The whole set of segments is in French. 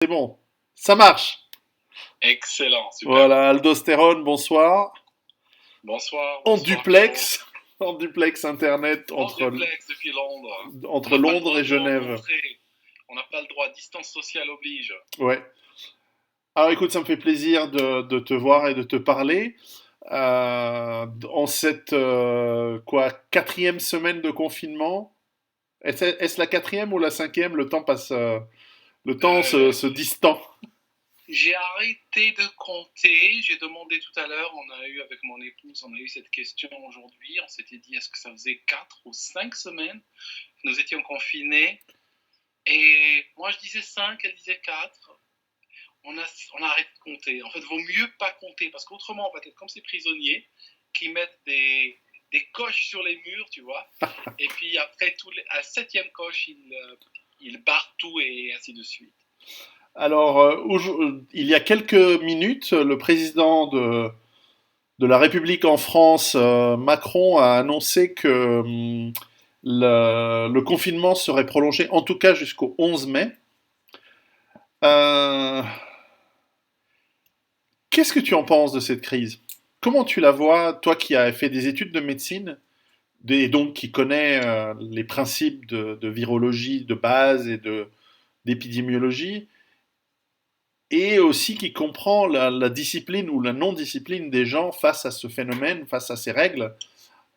C'est bon, ça marche. Excellent, super. Voilà, aldostérone, bonsoir. Bonsoir, En bonsoir Pierrot. duplex, en duplex internet En duplex depuis Londres. On entre n'a pas le Londres droit et de nous Genève. rencontrer. On n'a pas le droit. Distance sociale oblige. Ouais. Alors écoute, ça me fait plaisir de te voir et de te parler. En cette quatrième semaine de confinement. Est-ce la quatrième ou la cinquième? Le temps passe, le temps Euh, se distend. j'ai arrêté de compter. J'ai demandé tout à l'heure. On a eu avec mon épouse, on a eu cette question aujourd'hui. On s'était dit est-ce que ça faisait 4 ou 5 semaines que nous étions confinés. Et moi je disais 5, elle disait 4. On a arrêté de compter. En fait, il vaut mieux pas compter parce qu'autrement, on va être comme ces prisonniers qui mettent des coches sur les murs, tu vois. Et puis après, à la septième coche, ils barrent tout et ainsi de suite. Alors, il y a quelques minutes, le président de la République en France, Macron a annoncé que le confinement serait prolongé en tout cas jusqu'au 11 mai. Euh, Qu'est-ce que tu en penses de cette crise? Comment tu la vois, toi qui as fait des études de médecine et donc qui connais les principes de virologie de base et d'épidémiologie, et aussi qui comprend la discipline ou la non-discipline des gens face à ce phénomène, face à ces règles?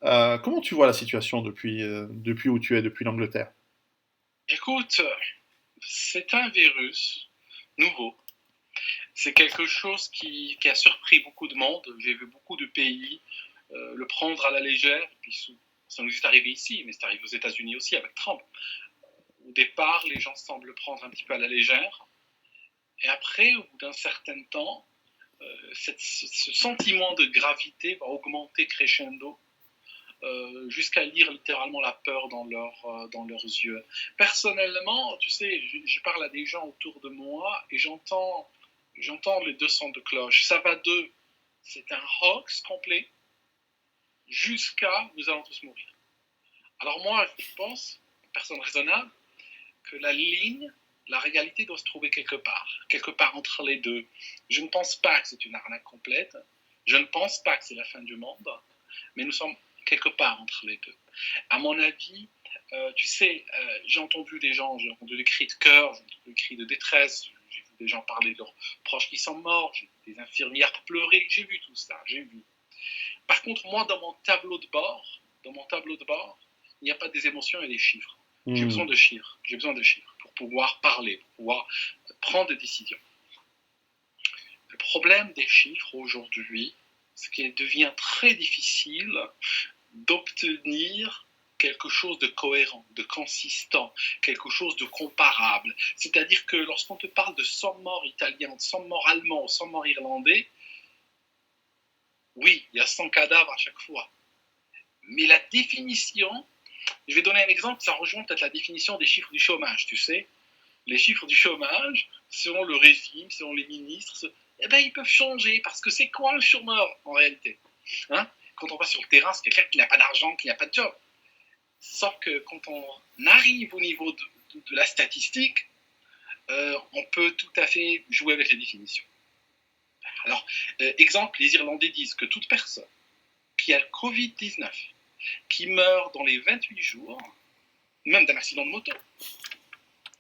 Comment tu vois la situation depuis où tu es, depuis l'Angleterre? Écoute, c'est un virus nouveau. C'est quelque chose qui a surpris beaucoup de monde. J'ai vu beaucoup de pays le prendre à la légère. Et puis ça nous est arrivé ici, mais c'est arrivé aux États-Unis aussi avec Trump. Au départ, les gens semblent le prendre un petit peu à la légère. Et après, au bout d'un certain temps, ce sentiment de gravité va augmenter crescendo jusqu'à lire littéralement la peur dans leurs yeux. Personnellement, tu sais, je parle à des gens autour de moi et j'entends les deux sons de cloche. Ça va de c'est un hoax complet jusqu'à nous allons tous mourir. Alors moi, je pense, personne raisonnable, que la réalité doit se trouver quelque part entre les deux. Je ne pense pas que c'est une arnaque complète, je ne pense pas que c'est la fin du monde, mais nous sommes quelque part entre les deux. À mon avis, tu sais, j'ai entendu des gens, j'ai entendu des cris de cœur, j'ai entendu des cris de détresse, j'ai vu des gens parler de leurs proches qui sont morts, j'ai vu des infirmières pleurer, j'ai vu tout ça, j'ai vu. Par contre, moi, dans mon tableau de bord, il n'y a pas des émotions et des chiffres. J'ai besoin Hmm. de chiffres. J'ai besoin de chiffres pour pouvoir parler, pour pouvoir prendre des décisions. Le problème des chiffres aujourd'hui, c'est qu'il devient très difficile d'obtenir quelque chose de cohérent, de consistant, quelque chose de comparable. C'est-à-dire que lorsqu'on te parle de 100 morts italiens, de 100 morts allemands, 100 morts irlandais, oui, il y a 100 cadavres à chaque fois. Mais la définition, je vais donner un exemple, ça rejoint peut-être la définition des chiffres du chômage, tu sais. Les chiffres du chômage, selon le régime, selon les ministres, eh ben, ils peuvent changer, parce que c'est quoi un chômeur en réalité, hein? Quand on va sur le terrain, c'est quelqu'un qui n'a pas d'argent, qui n'a pas de job. Sauf que quand on arrive au niveau de la statistique, on peut tout à fait jouer avec les définitions. Alors, exemple, les Irlandais disent que toute personne qui a le Covid-19, qui meurt dans les 28 jours, même d'un accident de moto,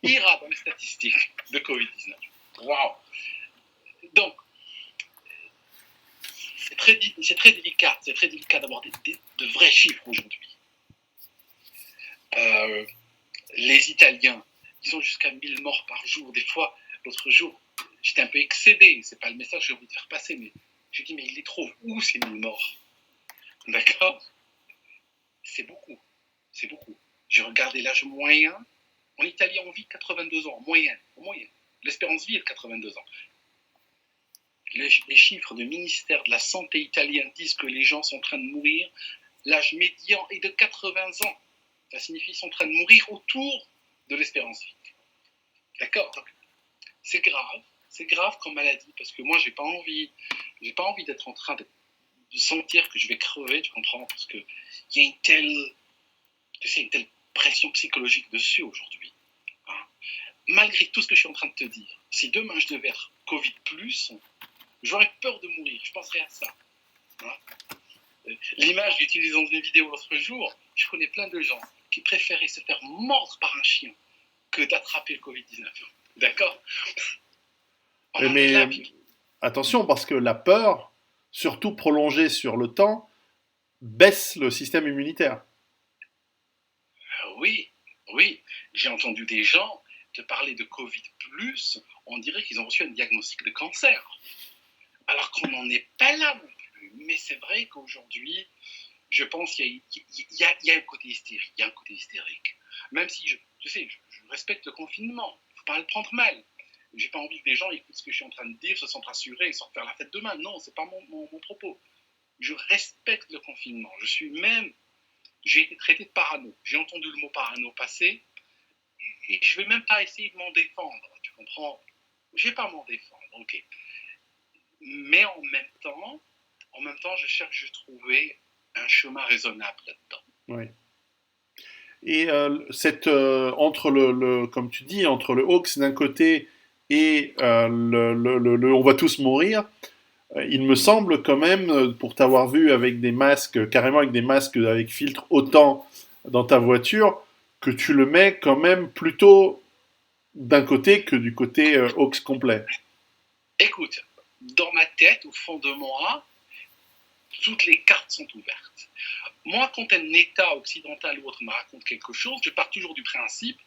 ira dans les statistiques de Covid-19. Waouh! Donc, c'est très délicat d'avoir de vrais chiffres aujourd'hui. Euh, les Italiens, ils ont jusqu'à 1000 morts par jour. Des fois, l'autre jour, j'étais un peu excédé. C'est pas le message que j'ai envie de faire passer, mais je dis, mais ils les trouvent où ces 1000 morts? D'accord? C'est beaucoup. C'est beaucoup. J'ai regardé l'âge moyen. En Italie, on vit 82 ans, en moyenne. L'espérance de vie est de 82 ans. Les chiffres du ministère de la Santé italien disent que les gens sont en train de mourir. L'âge médian est de 80 ans. Ça signifie qu'ils sont en train de mourir autour de l'espérance de vie. D'accord? Donc, c'est grave comme maladie parce que moi, j'ai pas envie d'être en train de sentir que je vais crever, tu comprends? Parce que il y a une telle pression psychologique dessus aujourd'hui. Hein. malgré tout ce que je suis en train de te dire, si demain je devais être Covid+, j'aurais peur de mourir, je penserais à ça. Hein. L'image que j'ai utilisée dans une vidéo l'autre jour, je connais plein de gens qui préféraient se faire mordre par un chien que d'attraper le Covid-19. D'accord? Mais attention, parce que la peur, surtout prolongée sur le temps, baisse le système immunitaire. Oui, oui. J'ai entendu des gens te parler de Covid+, on dirait qu'ils ont reçu un diagnostic de cancer. Alors qu'on n'en est pas là non plus. Mais c'est vrai qu'aujourd'hui, je pense qu'il y a un côté hystérique. Il y a un côté hystérique. Même si, je respecte le confinement. Il ne faut pas le prendre mal. J'ai pas envie que des gens écoutent ce que je suis en train de dire, se sentent rassurés et sortent faire la fête demain. Non, c'est pas mon propos. Je respecte le confinement. J'ai été traité de parano. J'ai entendu le mot parano passer et je vais même pas essayer de m'en défendre. Tu comprends? Je vais pas m'en défendre, ok. Mais en même temps, je cherche à trouver un chemin raisonnable là-dedans. Oui. Et entre comme tu dis, entre le hoax d'un côté et on va tous mourir, il me semble quand même, pour t'avoir vu avec des masques, carrément avec des masques avec filtre autant dans ta voiture, que tu le mets quand même plutôt d'un côté que du côté hoax complet. Écoute, dans ma tête, au fond de moi, toutes les cartes sont ouvertes. Moi, quand un État occidental ou autre me raconte quelque chose, je pars toujours du principe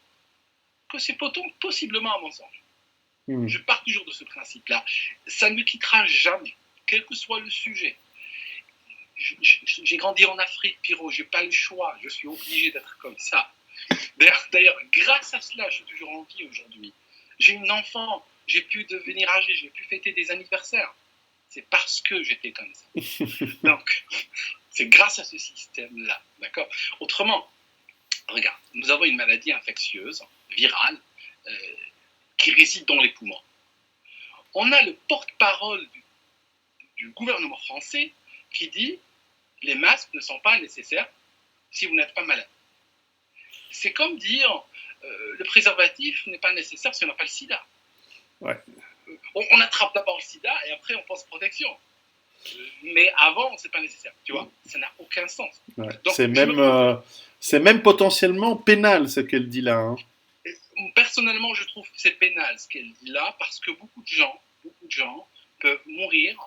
que c'est possiblement un mensonge. Je pars toujours de ce principe-là. Ça ne me quittera jamais, quel que soit le sujet. J'ai grandi en Afrique, Pierrot, j'ai pas le choix, je suis obligé d'être comme ça. D'ailleurs, grâce à cela, je suis toujours en vie aujourd'hui. J'ai une enfant, j'ai pu devenir âgé, j'ai pu fêter des anniversaires. C'est parce que j'étais comme ça. Donc, c'est grâce à ce système-là, d'accord? Autrement, regarde, nous avons une maladie infectieuse, virale, qui réside dans les poumons. On a le porte-parole du gouvernement français qui dit « les masques ne sont pas nécessaires si vous n'êtes pas malade ». C'est comme dire le préservatif n'est pas nécessaire si on n'a pas le sida. Ouais. On attrape d'abord le sida et après on pense protection. Mais avant, c'est pas nécessaire. Tu vois, ça n'a aucun sens. Ouais. Donc, c'est même potentiellement pénal ce qu'elle dit là. Hein. Personnellement, je trouve que c'est pénal ce qu'elle dit là parce que beaucoup de gens peuvent mourir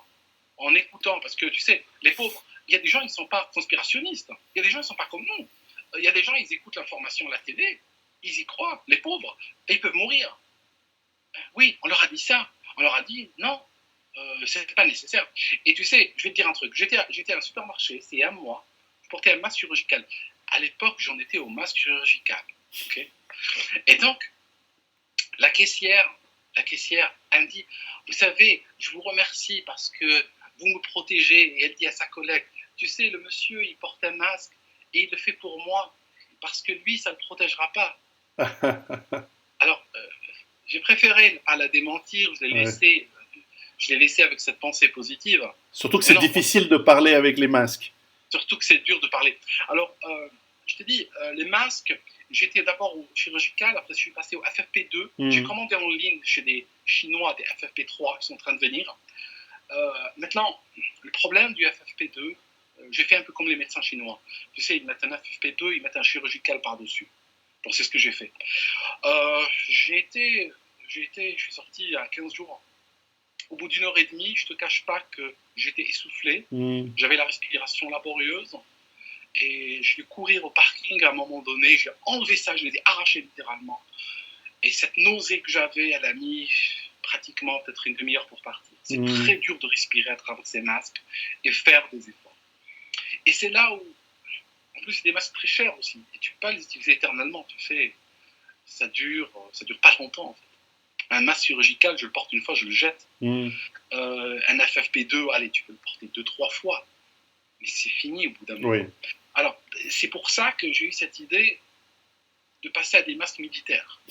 en écoutant. Parce que tu sais, les pauvres, il y a des gens, ils ne sont pas conspirationnistes. Il y a des gens, ils ne sont pas comme nous. Il y a des gens, ils écoutent l'information à la télé, ils y croient, les pauvres, et ils peuvent mourir. Oui, on leur a dit ça. On leur a dit non, c'est pas nécessaire. Et tu sais, je vais te dire un truc. J'étais à un supermarché, c'est un mois, je portais un masque chirurgical. À l'époque, j'en étais au masque chirurgical. Okay. Et donc, la caissière, elle me dit, vous savez, je vous remercie parce que vous me protégez. Et elle dit à sa collègue, tu sais, le monsieur, il porte un masque et il le fait pour moi parce que lui, ça ne le protégera pas. Alors, j'ai préféré ne pas la démentir, je l'ai laissé avec cette pensée positive. Surtout que c'est difficile de parler avec les masques. Surtout que c'est dur de parler. Alors, je te dis, les masques, j'étais d'abord au chirurgical, après je suis passé au FFP2. J'ai commandé en ligne chez des Chinois des FFP3 qui sont en train de venir. Maintenant, le problème du FFP2, j'ai fait un peu comme les médecins chinois. Tu sais, ils mettent un FFP2, ils mettent un chirurgical par-dessus. Donc c'est ce que j'ai fait. Je suis sorti il y a 15 jours. Au bout d'une heure et demie, je ne te cache pas que j'étais essoufflé. J'avais la respiration laborieuse. Et je vais courir au parking à un moment donné. J'ai enlevé ça, je l'ai arraché littéralement. Et cette nausée que j'avais, elle a mis pratiquement peut-être une demi-heure pour partir. C'est très dur de respirer à travers ces masques et faire des efforts. Et c'est là où, en plus, c'est des masques très chers aussi. Et tu ne peux pas les utiliser éternellement. Tu sais, ça dure pas longtemps en fait. Un masque chirurgical, je le porte une fois, je le jette. Un FFP2, allez, tu peux le porter 2-3 fois. Mais c'est fini au bout d'un moment. Oui. Alors, c'est pour ça que j'ai eu cette idée de passer à des masques militaires.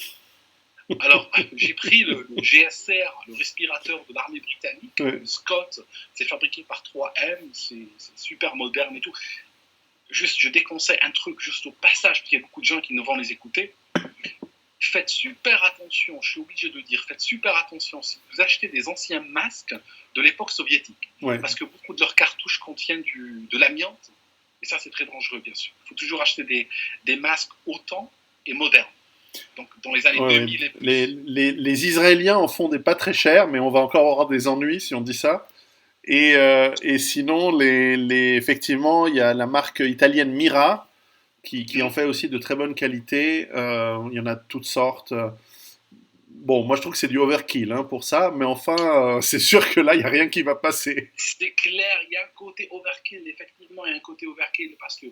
Alors, j'ai pris le GSR, le respirateur de l'armée britannique, le Scott, c'est fabriqué par 3M, c'est super moderne et tout. Juste, je déconseille un truc juste au passage, parce qu'il y a beaucoup de gens qui ne vont les écouter. faites super attention, je suis obligé de dire, faites super attention si vous achetez des anciens masques de l'époque soviétique. Ouais. Parce que beaucoup de leurs cartouches contiennent de l'amiante. Et ça, c'est très dangereux, bien sûr. Il faut toujours acheter des masques autant et modernes. Donc, dans les années Ouais, 2000 et plus. les Israéliens en font des pas très chers, mais on va encore avoir des ennuis si on dit ça. Et sinon, effectivement, il y a la marque italienne Mira qui en fait aussi de très bonne qualité. Il y en a de toutes sortes. Bon, moi je trouve que c'est du overkill hein, pour ça, mais enfin, c'est sûr que là, il n'y a rien qui va passer. C'est clair, il y a un côté overkill, effectivement, il y a un côté overkill, parce que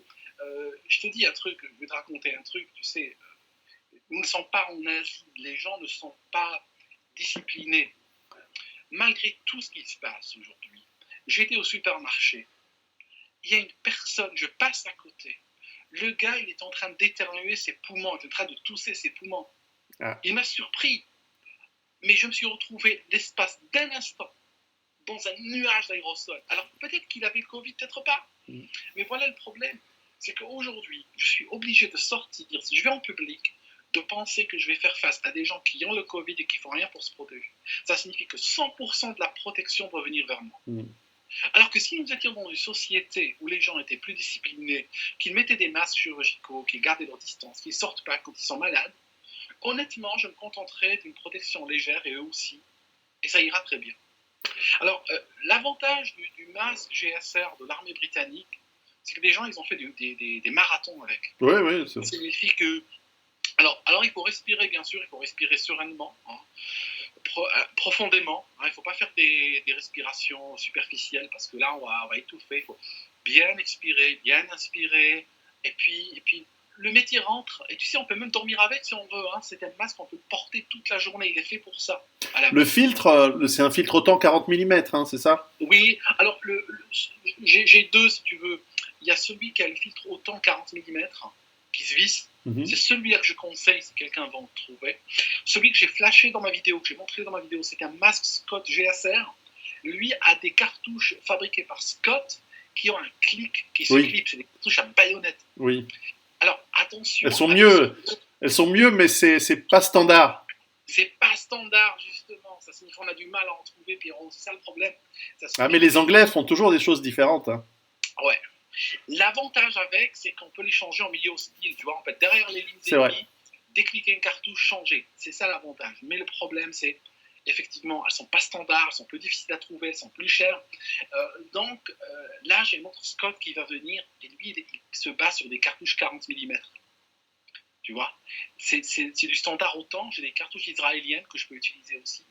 je te dis un truc, je vais te raconter un truc, tu sais, nous ne sommes pas en Asie, les gens ne sont pas disciplinés. Malgré tout ce qui se passe aujourd'hui, j'étais au supermarché, il y a une personne, je passe à côté, le gars, il est en train d'éternuer ses poumons, il est en train de tousser ses poumons. Ah. Il m'a surpris, mais je me suis retrouvé l'espace d'un instant dans un nuage d'aérosol. Alors peut-être qu'il avait le Covid, peut-être pas. Mais voilà le problème, c'est qu'aujourd'hui, je suis obligé de sortir, si je vais en public, de penser que je vais faire face à des gens qui ont le Covid et qui font rien pour se protéger. Ça signifie que 100% de la protection doit venir vers moi. Alors que si nous étions dans une société où les gens étaient plus disciplinés, qu'ils mettaient des masques chirurgicaux, qu'ils gardaient leur distance, qu'ils ne sortent pas quand ils sont malades, honnêtement, je me contenterai d'une protection légère et eux aussi, et ça ira très bien. Alors, l'avantage du masque GSR de l'armée britannique, c'est que des gens, ils ont fait des marathons avec. Oui, oui. Ça signifie que... Alors, il faut respirer, bien sûr, il faut respirer sereinement, hein, profondément. Hein, il ne faut pas faire des respirations superficielles, parce que là, on va étouffer. Il faut bien expirer, bien inspirer, et puis le métier rentre, et tu sais, on peut même dormir avec si on veut. Hein. C'est un masque qu'on peut porter toute la journée, il est fait pour ça. Le filtre, c'est un filtre autant 40 mm, hein, c'est ça? Oui, alors j'ai deux si tu veux. Il y a celui qui a le filtre autant 40 mm, qui se visse. C'est celui-là que je conseille si quelqu'un va en trouver. Celui que j'ai flashé dans ma vidéo, que j'ai montré dans ma vidéo, c'est un masque Scott GSR. Lui a des cartouches fabriquées par Scott qui ont un clic qui se clip. C'est des cartouches à baïonnette. Oui. Alors attention. Elles sont mieux, mais c'est pas standard. C'est pas standard, justement. Ça signifie qu'on a du mal à en trouver, puis c'est ça le problème. Mais les Anglais font toujours des choses différentes. Hein. Ouais. L'avantage avec, c'est qu'on peut les changer en milieu hostile. Tu vois, on peut être derrière les lignes ennemies, décliquer une cartouche, changer. C'est ça l'avantage. Mais le problème, c'est effectivement, elles sont pas standards, elles sont plus difficiles à trouver, elles sont plus chères. Donc là, j'ai un autre Scott qui va venir, et lui, il se base sur des cartouches 40 mm. Tu vois, c'est du standard autant. J'ai des cartouches israéliennes que je peux utiliser aussi.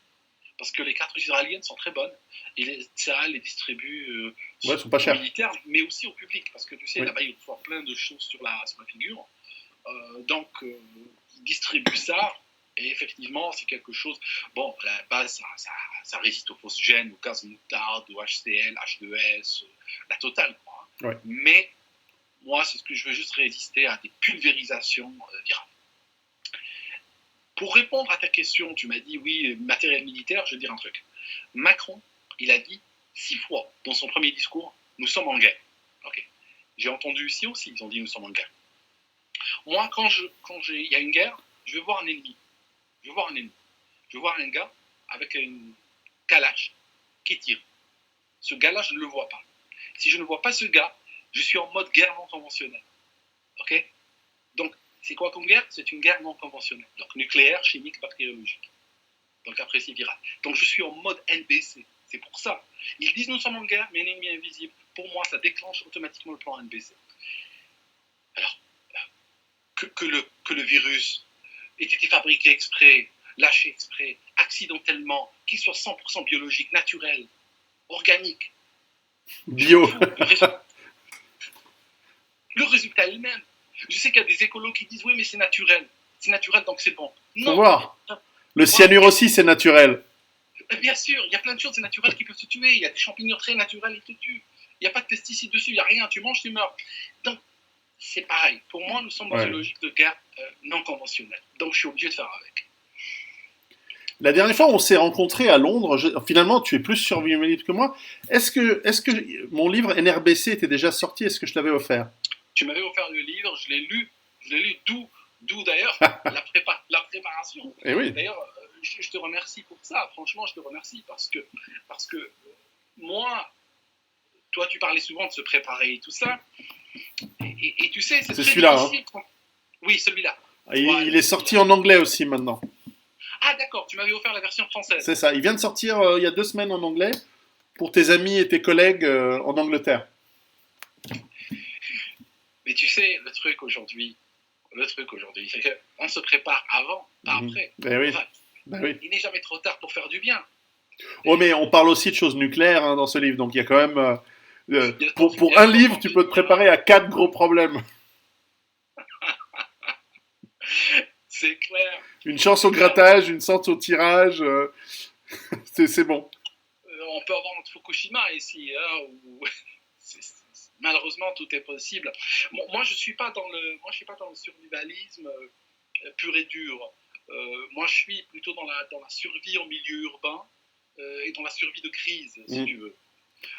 Parce que les cartouches israéliennes sont très bonnes. Et ça les distribue sont pas chères. Aux militaires, mais aussi au public. Parce que tu sais, là-bas, il faut avoir plein de choses sur la figure. Donc, ils distribuent ça. Et effectivement, c'est quelque chose... Bon, à la base, ça résiste aux fausses gènes, au gaz moutarde, au HCl, H2S, la totale. Quoi, hein. Ouais. Mais... moi, c'est ce que je veux juste résister à des pulvérisations virales. Pour répondre à ta question, tu m'as dit oui, matériel militaire, je vais dire un truc. Macron, il a dit 6 fois dans son premier discours, nous sommes en guerre. Ok. J'ai entendu ici aussi, ils ont dit nous sommes en guerre. Moi, quand il y a une guerre, je vais voir un ennemi. Je vais voir un gars avec une calache qui tire. Ce gars-là, je ne le vois pas. Si je ne vois pas ce gars, je suis en mode guerre non conventionnelle. Ok? Donc, c'est quoi comme guerre? C'est une guerre non conventionnelle. Donc, nucléaire, chimique, bactériologique. Donc, après, c'est viral. Donc, je suis en mode NBC. C'est pour ça. Ils disent nous sommes en guerre, mais un ennemi invisible. Pour moi, ça déclenche automatiquement le plan NBC. Alors, que le virus ait été fabriqué exprès, lâché exprès, accidentellement, qu'il soit 100% biologique, naturel, organique. Bio. Le résultat est le même. Je sais qu'il y a des écolos qui disent oui, mais c'est naturel. C'est naturel, donc c'est bon. Non. Faut voir. Le cyanure aussi, c'est naturel. Bien sûr, il y a plein de choses naturelles qui peuvent te tuer. Il y a des champignons très naturels qui te tuent. Il n'y a pas de pesticides dessus, il n'y a rien. Tu manges, tu meurs. Donc, c'est pareil. Pour moi, nous sommes dans une logique de guerre non conventionnelle. Donc, je suis obligé de faire avec. La dernière fois, on s'est rencontrés à Londres. Finalement, tu es plus survivalible que moi. Est-ce que mon livre NRBC était déjà sorti? Est-ce que je t'avais offert? Tu m'avais offert le livre, je l'ai lu D'où d'ailleurs la préparation. Et oui, D'ailleurs, je te remercie pour ça. Franchement, je te remercie parce que moi, toi, tu parlais souvent de se préparer et tout ça. Et tu sais, c'est c'est très celui-là. Hein. difficile. Oui, celui-là. Il Voilà, est celui-là. sorti en anglais aussi maintenant. Ah, d'accord, tu m'avais offert la version française. C'est ça. Il vient de sortir il y a 2 semaines en anglais pour tes amis et tes collègues en Angleterre. Mais tu sais, le truc aujourd'hui, c'est qu'on se prépare avant, pas Mhm. après. Eh oui. Enfin, Ben oui. il n'est jamais trop tard pour faire du bien. Oh, mais on parle aussi de choses nucléaires hein, dans ce livre, donc il y a quand même. Il y a Pour il y a un de livre, temps en tu peux te finir, hein. préparer à 4 gros problèmes. C'est clair, Une chance c'est au clair. grattage, une chance au tirage. C'est bon. On peut avoir notre Fukushima ici, hein, où malheureusement tout est possible. Bon, moi, je suis pas dans le survivalisme pur et dur. Moi, je suis plutôt dans la survie en milieu urbain et dans la survie de crise, si Mhm. tu veux.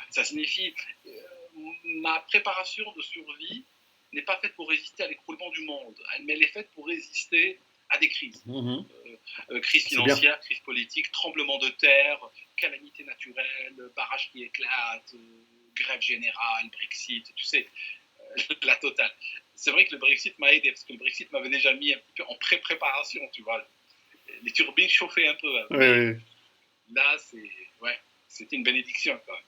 Ça signifie euh, ma préparation de survie n'est pas faite pour résister à l'écroulement du monde, mais elle est faite pour résister à des crises. Mhm. Crise C'est bien. financière, crise politique, tremblement de terre, calamité naturelle, barrage qui éclate, grève générale, Brexit, tu sais, la totale. C'est vrai que le Brexit m'a aidé, parce que le Brexit m'avait déjà mis un peu en pré-préparation, tu vois. Les turbines chauffaient un peu, hein, Oui, mais oui. là, c'était une bénédiction, quand même.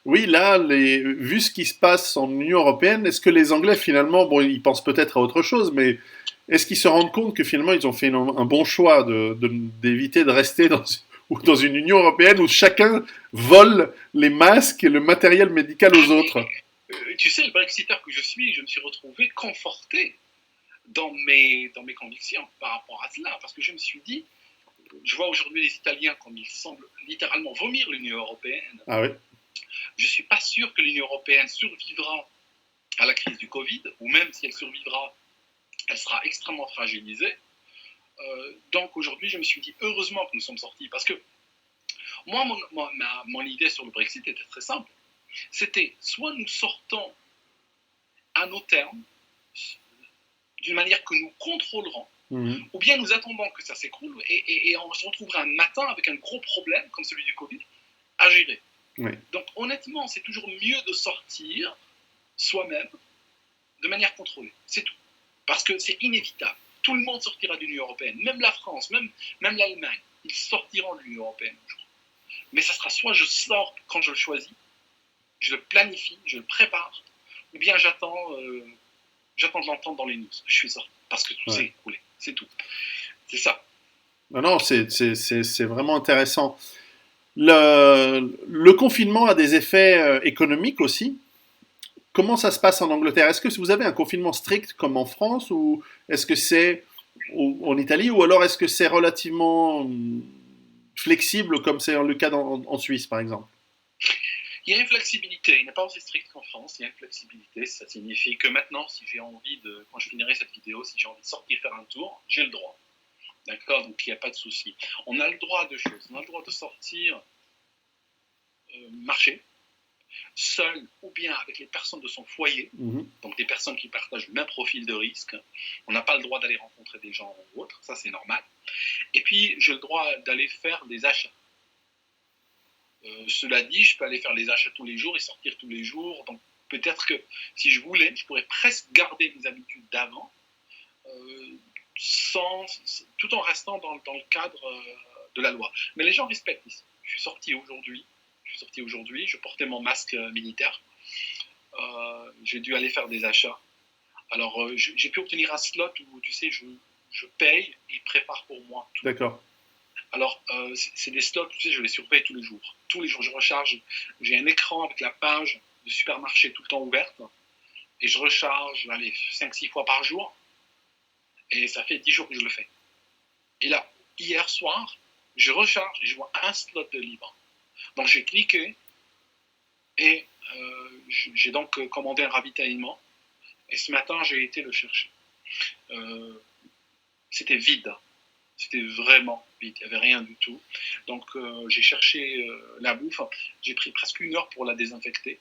Oui, là, vu ce qui se passe en Union européenne, est-ce que les Anglais, finalement, bon, ils pensent peut-être à autre chose, mais est-ce qu'ils se rendent compte que finalement, ils ont fait un bon choix d'éviter de rester ou dans une Union européenne où chacun vole les masques et le matériel médical aux Ah, autres? tu sais, le Brexiteur que je me suis retrouvé conforté dans mes convictions par rapport à cela, parce que je me suis dit, je vois aujourd'hui les Italiens comme ils semblent littéralement vomir l'Union européenne. Ah oui. Je ne suis pas sûr que l'Union européenne survivra à la crise du Covid, ou même si elle survivra, elle sera extrêmement fragilisée. Donc aujourd'hui, je me suis dit, heureusement que nous sommes sortis, parce que moi, mon idée sur le Brexit était très simple. C'était soit nous sortons à nos termes, d'une manière que nous contrôlerons, Mhm. ou bien nous attendons que ça s'écroule et on se retrouvera un matin avec un gros problème comme celui du Covid à gérer. Oui. Donc honnêtement, c'est toujours mieux de sortir soi-même de manière contrôlée. C'est tout. Parce que c'est inévitable. Tout le monde sortira de l'Union européenne, même la France, même l'Allemagne. Ils sortiront de l'Union européenne un jour. Mais ça sera soit je sors quand je le choisis, je le planifie, je le prépare, ou bien j'attends de l'entendre dans les news. Je suis sorti parce que tout s'est Ouais. écroulé. C'est tout. C'est ça. Non, non, c'est vraiment intéressant. Le confinement a des effets économiques aussi. Comment ça se passe en Angleterre? Est-ce que vous avez un confinement strict comme en France ou est-ce que c'est en Italie ou alors est-ce que c'est relativement flexible comme c'est le cas en Suisse par exemple? Il y a une flexibilité. Il n'est pas aussi strict qu'en France. Il y a une flexibilité. Ça signifie que maintenant, si j'ai envie de, quand je finirai cette vidéo, si j'ai envie de sortir faire un tour, j'ai le droit. D'accord. Donc il n'y a pas de souci. On a le droit à deux choses. On a le droit de sortir marcher seul ou bien avec les personnes de son foyer, donc des personnes qui partagent le même profil de risque. On n'a pas le droit d'aller rencontrer des gens ou autres, ça c'est normal. Et puis j'ai le droit d'aller faire des achats. Cela dit, je peux aller faire les achats tous les jours et sortir tous les jours. Donc peut-être que si je voulais, je pourrais presque garder mes habitudes d'avant, tout en restant dans le cadre de la loi. Mais les gens respectent ici. Je suis sorti aujourd'hui, je portais mon masque militaire. J'ai dû aller faire des achats. Alors, j'ai pu obtenir un slot où, tu sais, je paye et ils préparent pour moi tout. D'accord. Alors, c'est des slots, tu sais, je les surveille tous les jours. Tous les jours, je recharge. J'ai un écran avec la page du supermarché tout le temps ouverte. Et je recharge, allez, 5-6 fois par jour. Et ça fait 10 jours que je le fais. Et là, hier soir, je recharge et je vois un slot de libre. Donc, j'ai cliqué et j'ai donc commandé un ravitaillement. Et ce matin, j'ai été le chercher. C'était vide. C'était vraiment vide. Il n'y avait rien du tout. Donc, j'ai cherché la bouffe. J'ai pris presque 1 heure pour la désinfecter.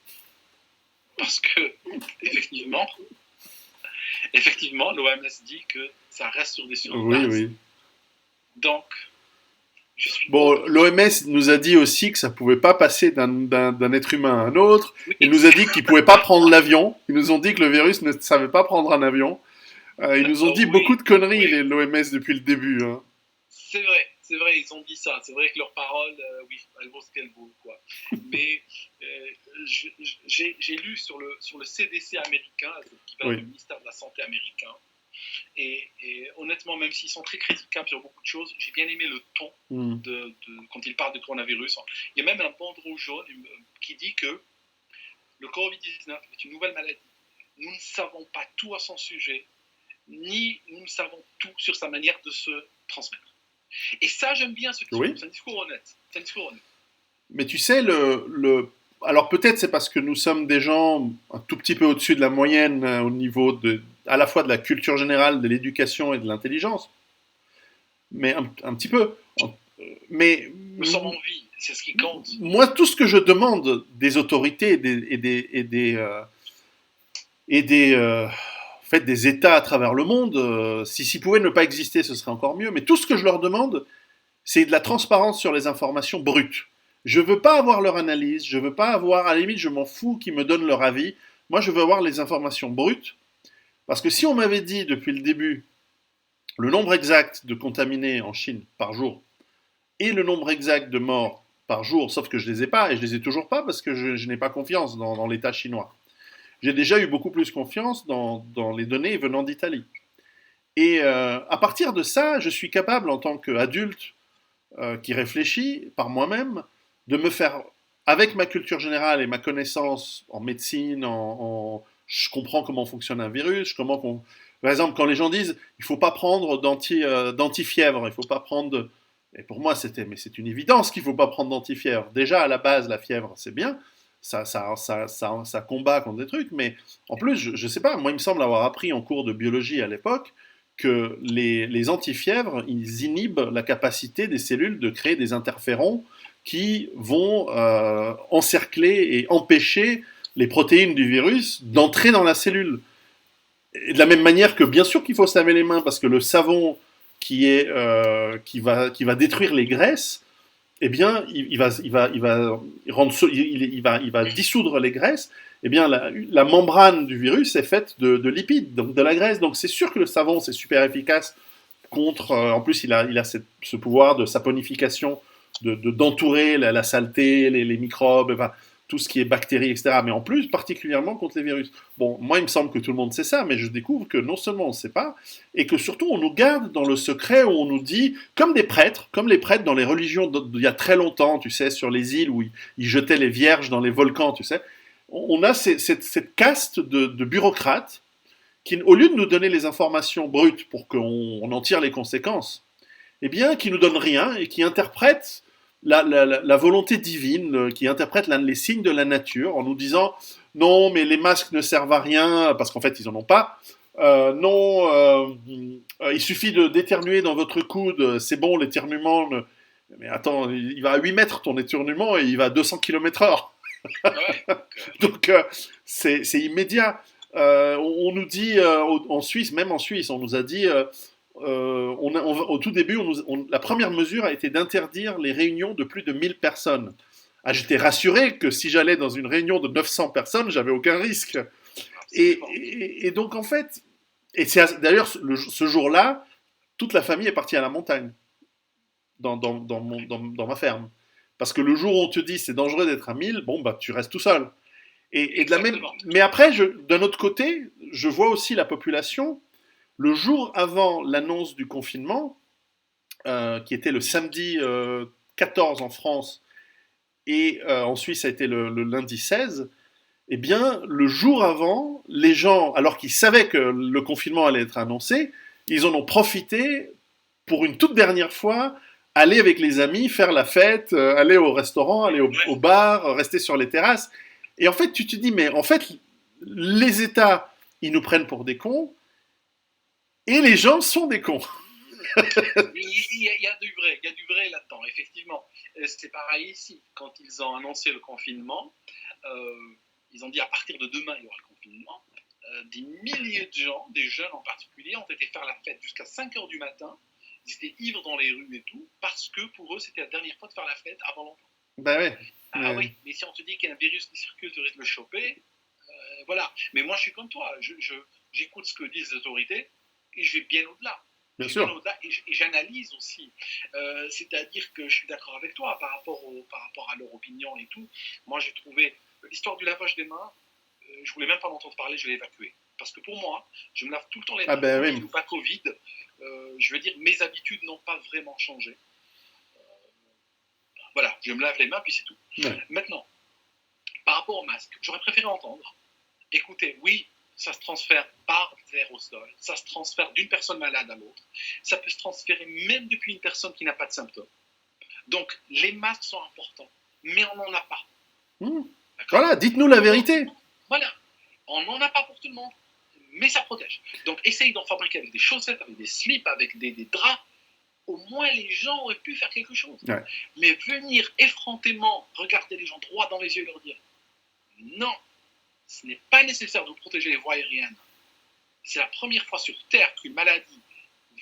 Parce que, effectivement, Effectivement, l'OMS dit que ça reste sur des Oui, surbases. oui. Donc, je suis Bon, contre. l'OMS nous a dit aussi que ça pouvait pas passer d'un être humain à un autre. Oui, Il nous a dit qu'ils pouvaient pas prendre l'avion. Ils nous ont dit que le virus ne savait pas prendre un avion. Ils nous ont dit beaucoup oui, de conneries, oui, l'OMS, depuis le début, hein. c'est vrai, ils ont dit ça. C'est vrai que leurs paroles, oui, elles vaut ce qu'elles vaut, quoi. Mais euh, j'ai lu sur le CDC américain, qui va Oui. du ministère de la Santé américain, et honnêtement, même s'ils sont très critiquables sur beaucoup de choses, j'ai bien aimé le ton Mm. quand ils parlent de coronavirus. Il y a même un bandeau jaune qui dit que le Covid-19 est une nouvelle maladie. Nous ne savons pas tout à son sujet, ni nous ne savons tout sur sa manière de se transmettre. Et ça, j'aime bien ce discours. Oui. C'est un discours honnête. C'est un discours honnête. Mais tu sais, alors peut-être c'est parce que nous sommes des gens un tout petit peu au-dessus de la moyenne au niveau à la fois de la culture générale, de l'éducation et de l'intelligence, mais un petit peu. Mais Nous sommes en vie, c'est ce qui compte. moi, tout ce que je demande des autorités en fait, des États à travers le monde, s'ils pouvaient ne pas exister, ce serait encore mieux. Mais tout ce que je leur demande, c'est de la transparence sur les informations brutes. Je veux pas avoir leur analyse, je veux pas avoir, à la limite, je m'en fous qu'ils me donnent leur avis. Moi, je veux avoir les informations brutes, parce que si on m'avait dit depuis le début le nombre exact de contaminés en Chine par jour et le nombre exact de morts par jour, sauf que je les ai pas, et je les ai toujours pas parce que je n'ai pas confiance dans l'État chinois. J'ai déjà eu beaucoup plus confiance dans les données venant d'Italie. Et à partir de ça, je suis capable, en tant qu'adulte qui réfléchit par moi-même, de me faire, avec ma culture générale et ma connaissance en médecine, je comprends comment fonctionne un virus, par exemple, quand les gens disent il ne faut pas prendre d'antifièvre, il ne faut pas prendre et pour moi, mais c'est une évidence qu'il ne faut pas prendre d'antifièvre. Déjà, à la base, la fièvre, c'est bien. Ça combat contre des trucs, mais en plus, je ne sais pas, moi, il me semble avoir appris en cours de biologie à l'époque que les antifièvres, ils inhibent la capacité des cellules de créer des interférons qui vont encercler et empêcher les protéines du virus d'entrer dans la cellule. Et de la même manière que bien sûr qu'il faut se laver les mains parce que le savon qui va détruire les graisses, eh bien, il va dissoudre les graisses. Eh bien, la membrane du virus est faite de lipides, donc de la graisse. Donc, c'est sûr que le savon, c'est super efficace contre. En plus, il a ce pouvoir de saponification, d'entourer la saleté, les microbes, enfin, tout ce qui est bactéries, etc. Mais en plus, particulièrement contre les virus. Bon, moi, il me semble que tout le monde sait ça, mais je découvre que non seulement on ne sait pas, et que surtout on nous garde dans le secret où on nous dit, comme des prêtres, comme les prêtres dans les religions d'il y a très longtemps, tu sais, sur les îles où ils jetaient les vierges dans les volcans, tu sais. On a cette caste de bureaucrates qui, au lieu de nous donner les informations brutes pour qu'on en tire les conséquences, eh bien, qui nous donnent rien et qui interprètent la volonté divine, qui interprètent les signes de la nature en nous disant non, mais les masques ne servent à rien parce qu'en fait, ils en ont pas. Non, il suffit d'éternuer dans votre coude, c'est bon, l'éternuement. Mais attends, il va à 8 mètres ton éternuement et il va à 200 km/h. Ouais, Donc, c'est immédiat. On nous dit en Suisse, même en Suisse, on nous a dit au tout début, la première mesure a été d'interdire les réunions de plus de 1000 personnes. Ah, j'étais rassuré que si j'allais dans une réunion de 900 personnes, j'avais aucun risque. Et donc, en fait, et c'est d'ailleurs ce jour-là, toute la famille est partie à la montagne, dans ma ferme. Parce que le jour où on te dit c'est dangereux d'être à 1000, bon, bah, tu restes tout seul. Et de la même... Mais après, d'un autre côté, je vois aussi la population, le jour avant l'annonce du confinement, qui était le samedi 14 en France, et en Suisse, ça a été le lundi 16, eh bien, le jour avant, les gens, alors qu'ils savaient que le confinement allait être annoncé, ils en ont profité pour une toute dernière fois, aller avec les amis, faire la fête, aller au restaurant, aller au bar, rester sur les terrasses. Et en fait, tu te dis, mais en fait, les États, ils nous prennent pour des cons, et les gens sont des cons. Il y a du vrai là-dedans, effectivement. C'est pareil ici. Quand ils ont annoncé le confinement, ils ont dit à partir de demain, il y aura le confinement. des milliers de gens, des jeunes en particulier, ont été faire la fête jusqu'à 5 heures du matin. Ils étaient ivres dans les rues et tout, parce que pour eux, c'était la dernière fois de faire la fête avant longtemps. Ben ouais. Ah oui, mais si on te dit qu'il y a un virus qui circule, tu risques de le choper. Voilà. Mais moi, je suis comme toi. J'écoute ce que disent les autorités et je vais bien au-delà. Bien sûr. Et j'analyse aussi. C'est-à-dire que je suis d'accord avec toi par rapport à leur opinion et tout. Moi, j'ai trouvé l'histoire du lavage des mains, je voulais même pas en entendre parler, je l'ai évacué. Parce que pour moi, je me lave tout le temps les mains, Ah ben Covid oui. ou pas Covid. Je veux dire, mes habitudes n'ont pas vraiment changé. Voilà, je me lave les mains, puis c'est tout. Ouais. Maintenant, par rapport au masque, j'aurais préféré entendre, écoutez, oui, ça se transfère par aérosol, ça se transfère d'une personne malade à l'autre, ça peut se transférer même depuis une personne qui n'a pas de symptômes. Donc, les masques sont importants, mais on n'en a pas. Voilà, dites-nous la vérité. Voilà, on n'en a pas pour tout le monde, mais ça protège. Donc, essaye d'en fabriquer avec des chaussettes, avec des slips, avec des draps. Au moins, les gens auraient pu faire quelque chose. Ouais. Mais venir effrontément regarder les gens droit dans les yeux et leur dire non, ce n'est pas nécessaire de vous protéger les voies aériennes. C'est la première fois sur Terre qu'une maladie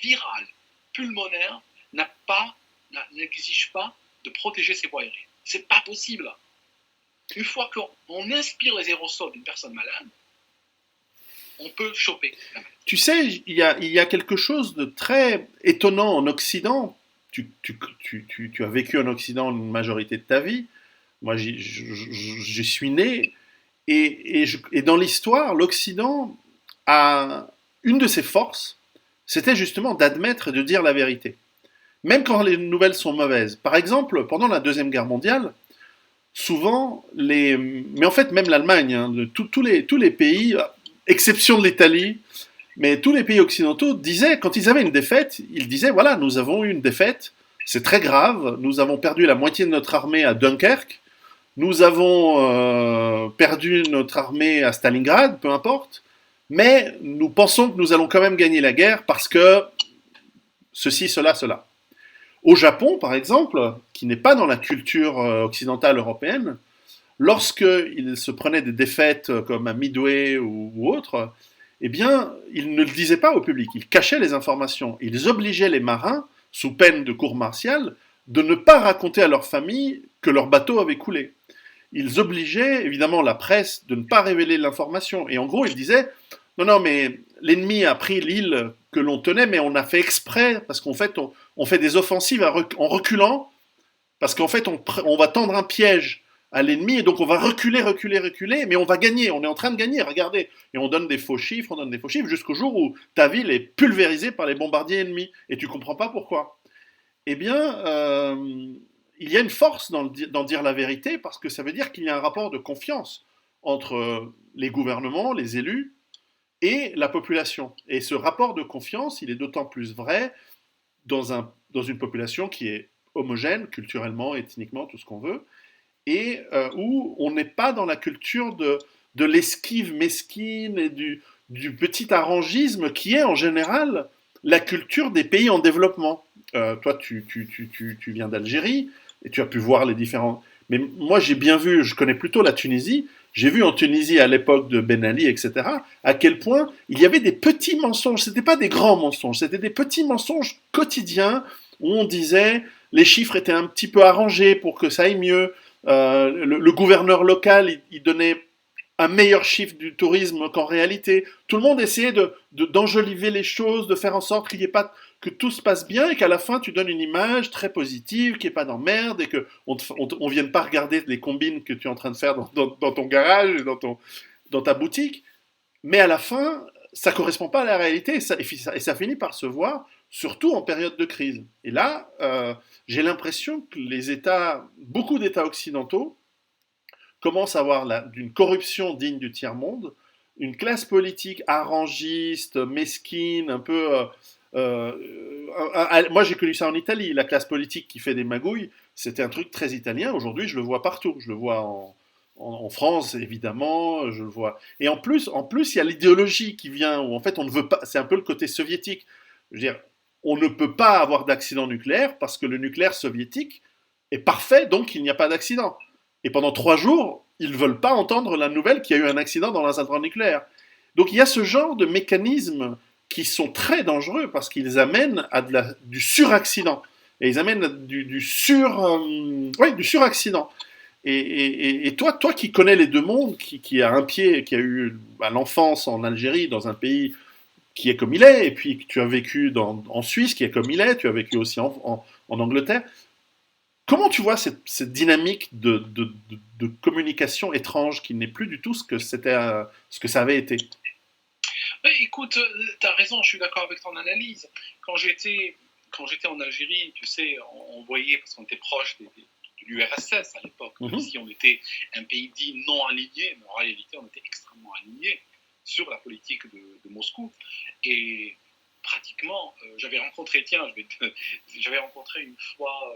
virale, pulmonaire, n'exige pas de protéger ses voies aériennes. C'est pas possible. Une fois qu'on inspire les aérosols d'une personne malade, on peut choper la maladie. Tu sais, il y a quelque chose de très étonnant en Occident. Tu as vécu en Occident une majorité de ta vie. Moi, j'y suis né. Et dans l'histoire, l'Occident a une de ses forces, c'était justement d'admettre et de dire la vérité. Même quand les nouvelles sont mauvaises. Par exemple, pendant la Deuxième Guerre mondiale, souvent, mais en fait même l'Allemagne, hein, tous les pays, exception de l'Italie, mais tous les pays occidentaux disaient, quand ils avaient une défaite, ils disaient, voilà, nous avons eu une défaite, c'est très grave, nous avons perdu la moitié de notre armée à Dunkerque, nous avons perdu notre armée à Stalingrad, peu importe, mais nous pensons que nous allons quand même gagner la guerre parce que ceci, cela, cela. Au Japon, par exemple, qui n'est pas dans la culture occidentale européenne, lorsqu'ils se prenaient des défaites comme à Midway ou autre, eh bien, ils ne le disaient pas au public, ils cachaient les informations. Ils obligeaient les marins, sous peine de cour martiale, de ne pas raconter à leur famille que leur bateau avait coulé. Ils obligeaient évidemment la presse de ne pas révéler l'information. Et en gros, ils disaient, non, non, mais l'ennemi a pris l'île que l'on tenait, mais on a fait exprès, parce qu'en fait, on fait des offensives en reculant, parce qu'en fait, on va tendre un piège à l'ennemi, et donc on va reculer, mais on va gagner, on est en train de gagner, regardez. Et on donne des faux chiffres, jusqu'au jour où ta ville est pulvérisée par les bombardiers ennemis, et tu comprends pas pourquoi. Eh bien, il y a une force d'en dire la vérité, parce que ça veut dire qu'il y a un rapport de confiance entre les gouvernements, les élus, et la population. Et ce rapport de confiance, il est d'autant plus vrai dans une population qui est homogène, culturellement, ethniquement, tout ce qu'on veut, et où on n'est pas dans la culture de l'esquive mesquine et du petit arrangisme qui est en général la culture des pays en développement. Toi, tu viens d'Algérie et tu as pu voir les différents... Mais moi, j'ai bien vu, je connais plutôt la Tunisie, j'ai vu en Tunisie à l'époque de Ben Ali, etc., à quel point il y avait des petits mensonges, c'était pas des grands mensonges, c'était des petits mensonges quotidiens où on disait les chiffres étaient un petit peu arrangés pour que ça aille mieux, le gouverneur local, il donnait un meilleur chiffre du tourisme qu'en réalité. Tout le monde essayait d'enjoliver les choses, de faire en sorte qu'il y ait pas, que tout se passe bien et qu'à la fin tu donnes une image très positive, qu'il n'y ait pas d'emmerde et qu'on ne vienne pas regarder les combines que tu es en train de faire dans ton garage et dans ta boutique. Mais à la fin, ça ne correspond pas à la réalité et ça finit par se voir, surtout en période de crise. Et là, j'ai l'impression que beaucoup d'États occidentaux commencent à avoir d'une corruption digne du tiers-monde, une classe politique arrangiste, mesquine, un peu... moi j'ai connu ça en Italie, la classe politique qui fait des magouilles, c'était un truc très italien. Aujourd'hui, je le vois partout. Je le vois en France, évidemment, je le vois. Et en plus, il y a l'idéologie qui vient, où en fait, on ne veut pas. C'est un peu le côté soviétique. Je veux dire, on ne peut pas avoir d'accident nucléaire parce que le nucléaire soviétique est parfait, donc il n'y a pas d'accident. Et pendant 3 jours, ils ne veulent pas entendre la nouvelle qu'il y a eu un accident dans la centrale nucléaire. Donc il y a ce genre de mécanismes qui sont très dangereux parce qu'ils amènent à du suraccident. Et ils amènent à du suraccident. Et toi qui connais les deux mondes, qui a un pied, qui a eu l'enfance en Algérie, dans un pays qui est comme il est, et puis tu as vécu en Suisse, qui est comme il est, tu as vécu aussi en Angleterre, comment tu vois cette dynamique de communication étrange qui n'est plus du tout ce que ça avait été? Écoute, tu as raison, je suis d'accord avec ton analyse. Quand j'étais en Algérie, tu sais, on voyait, parce qu'on était proche de l'URSS à l'époque, même si on était un pays dit non aligné, mais en réalité, on était extrêmement aligné sur la politique de Moscou. Et pratiquement, j'avais rencontré une fois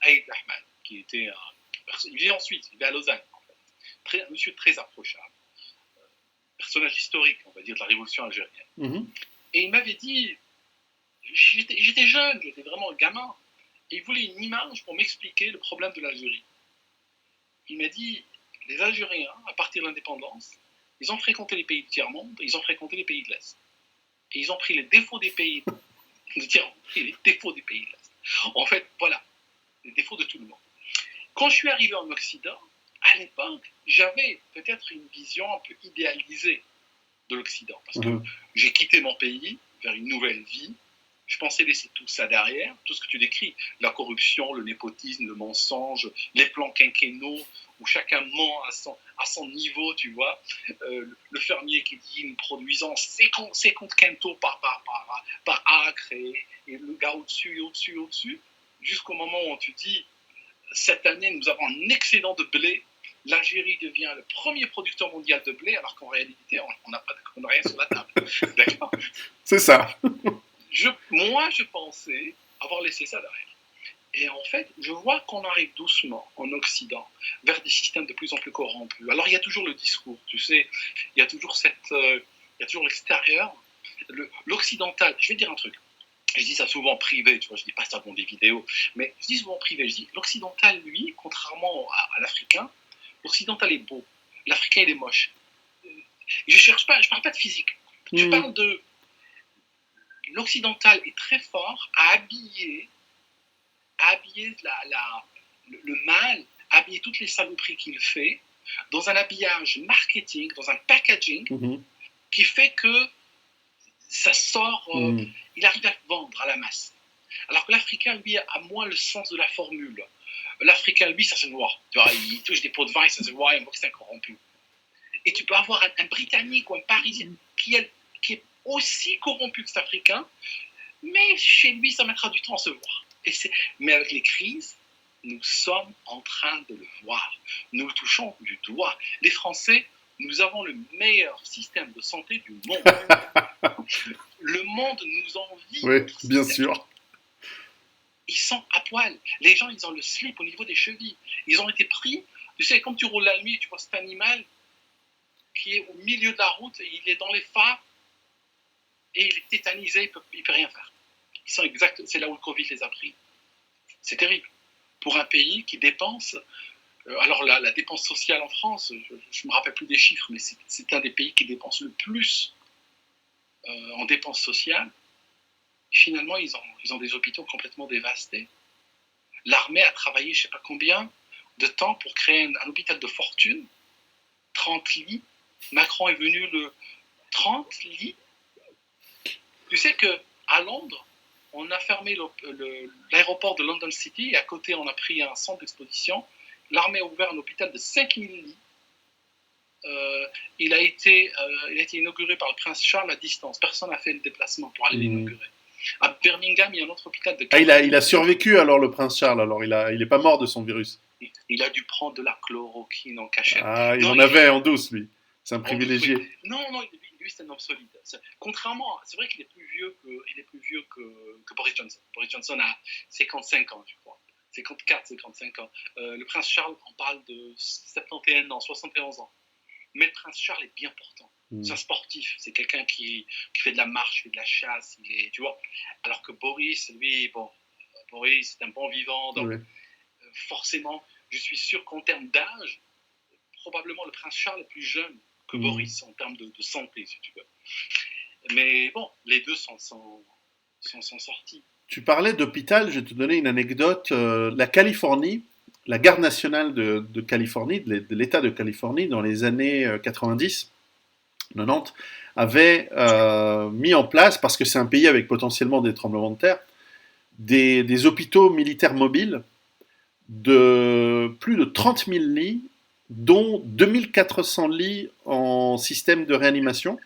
Aïd Ahmad, qui était il vit en Suisse, il vit à Lausanne, en fait. Un monsieur très approchable, personnage historique, on va dire, de la révolution algérienne. Et il m'avait dit, j'étais jeune, j'étais vraiment gamin, et il voulait une image pour m'expliquer le problème de l'Algérie. Il m'a dit, les Algériens, à partir de l'indépendance, ils ont fréquenté les pays du tiers-monde, ils ont fréquenté les pays de l'Est. Et ils ont pris les défauts des pays du tiers-monde et les défauts des pays de l'Est. En fait, voilà, les défauts de tout le monde. Quand je suis arrivé en Occident, à l'époque, j'avais peut-être une vision un peu idéalisée de l'Occident, parce que j'ai quitté mon pays vers une nouvelle vie. Je pensais laisser tout ça derrière, tout ce que tu décris, la corruption, le népotisme, le mensonge, les plans quinquennaux, où chacun ment à son niveau, tu vois. Le fermier qui dit, nous produisons 50 quintaux par acre, et le gars au-dessus, jusqu'au moment où tu dis, cette année, nous avons un excédent de blé. L'Algérie devient le premier producteur mondial de blé, alors qu'en réalité, on n'a rien sur la table. D'accord ? C'est ça. Moi, je pensais avoir laissé ça derrière. Et en fait, je vois qu'on arrive doucement en Occident vers des systèmes de plus en plus corrompus. Alors, il y a toujours le discours, tu sais, il y a toujours l'extérieur, l'occidental. Je vais dire un truc. Je dis ça souvent privé, tu vois, je dis pas ça dans des vidéos, mais je dis souvent privé. Je dis l'occidental, lui, contrairement à l'africain, l'occidental est beau, l'africain il est moche. Je parle pas de physique. Je parle de l'occidental est très fort à habiller le mal, à habiller toutes les saloperies qu'il fait dans un habillage marketing, dans un packaging qui fait que ça sort, il arrive à vendre à la masse. Alors que l'Africain, lui, a moins le sens de la formule. L'Africain, lui, ça se voit. Tu vois, il touche des pots de vin, ça se voit, il voit que c'est un corrompu. Et tu peux avoir un Britannique ou un Parisien qui est aussi corrompu que cet Africain, mais chez lui, ça mettra du temps à se voir. Mais avec les crises, nous sommes en train de le voir. Nous le touchons du doigt. Les Français, nous avons le meilleur système de santé du monde. Le monde nous envie. Oui, bien sûr. Ils sont à poil. Les gens, ils ont le slip au niveau des chevilles. Ils ont été pris. Tu sais, comme tu roules la nuit, tu vois cet animal qui est au milieu de la route, il est dans les phares et il est tétanisé, il ne peut rien faire. C'est là où le Covid les a pris. C'est terrible. Pour un pays qui dépense, alors la dépense sociale en France, je ne me rappelle plus des chiffres, mais c'est un des pays qui dépense le plus en dépenses sociales. Et finalement, ils ont des hôpitaux complètement dévastés. L'armée a travaillé je ne sais pas combien de temps pour créer un hôpital de fortune, 30 lits. Macron est venu 30 lits. Tu sais qu'à Londres, on a fermé l'aéroport de London City et à côté, on a pris un centre d'exposition. L'armée a ouvert un hôpital de 5000 lits. Il a été inauguré par le prince Charles à distance. Personne n'a fait le déplacement pour aller l'inaugurer. À Birmingham, il y a un autre hôpital de... il a survécu alors, le prince Charles, alors il n'est pas mort de son virus. Il a dû prendre de la chloroquine en cachette. Il en avait en douce, lui. C'est un privilégié. Oui. Non, lui, c'est un homme solide. Contrairement, c'est vrai qu'il est plus vieux que Boris Johnson. Boris Johnson a 55 ans, je crois. 54, 55 ans. Le prince Charles, on parle de 71 ans, 71 ans. Mais le prince Charles est bien portant. C'est un sportif. C'est quelqu'un qui fait de la marche, fait de la chasse. Tu vois. Alors que Boris, lui, Boris, c'est un bon vivant. Donc, forcément, je suis sûr qu'en termes d'âge, probablement le prince Charles est plus jeune que Boris en termes de santé, si tu veux. Mais bon, les deux sont sortis. Tu parlais d'hôpital, je vais te donner une anecdote. La Californie, la garde nationale de Californie, de l'État de Californie, dans les années 90, 90, avait mis en place, parce que c'est un pays avec potentiellement des tremblements de terre, des hôpitaux militaires mobiles de plus de 30 000 lits, dont 2400 lits en système de réanimation,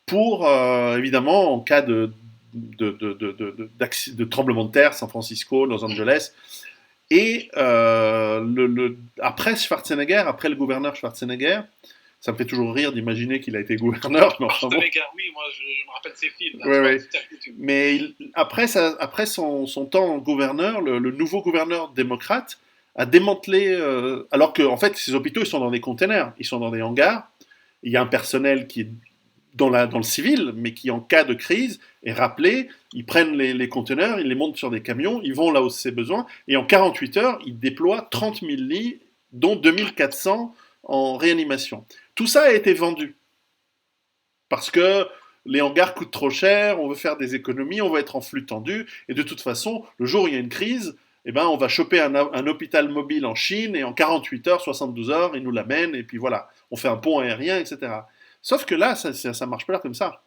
pour, évidemment, en cas de tremblement de terre, San Francisco, Los Angeles. Et après Schwarzenegger, après le gouverneur Schwarzenegger, ça me fait toujours rire d'imaginer qu'il a été gouverneur. Mais enfin bon. Oui, moi je me rappelle ses films. Là, ouais. Mais après son temps en gouverneur, le nouveau gouverneur démocrate a démantelé, alors que en fait ces hôpitaux ils sont dans des containers, ils sont dans des hangars, il y a un personnel qui est dans le civil, mais qui en cas de crise est rappelé, ils prennent les conteneurs, ils les montent sur des camions, ils vont là où c'est besoin, et en 48 heures, ils déploient 30 000 lits, dont 2400 en réanimation. Tout ça a été vendu, parce que les hangars coûtent trop cher, on veut faire des économies, on va être en flux tendu, et de toute façon, le jour où il y a une crise, eh ben, on va choper un hôpital mobile en Chine, et en 48 heures, 72 heures, ils nous l'amènent, et puis voilà, on fait un pont aérien, etc. Sauf que là, ça marche pas comme ça.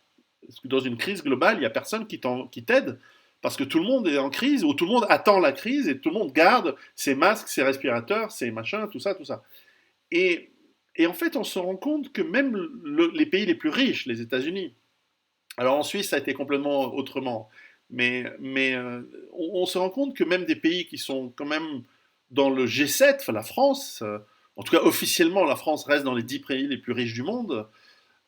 Parce que dans une crise globale, il n'y a personne qui t'aide, parce que tout le monde est en crise, ou tout le monde attend la crise, et tout le monde garde ses masques, ses respirateurs, ses machins, tout ça, tout ça. Et en fait, on se rend compte que même les pays les plus riches, les États-Unis, alors en Suisse, ça a été complètement autrement, mais on se rend compte que même des pays qui sont quand même dans le G7, enfin la France, en tout cas officiellement, la France reste dans les 10 pays les plus riches du monde.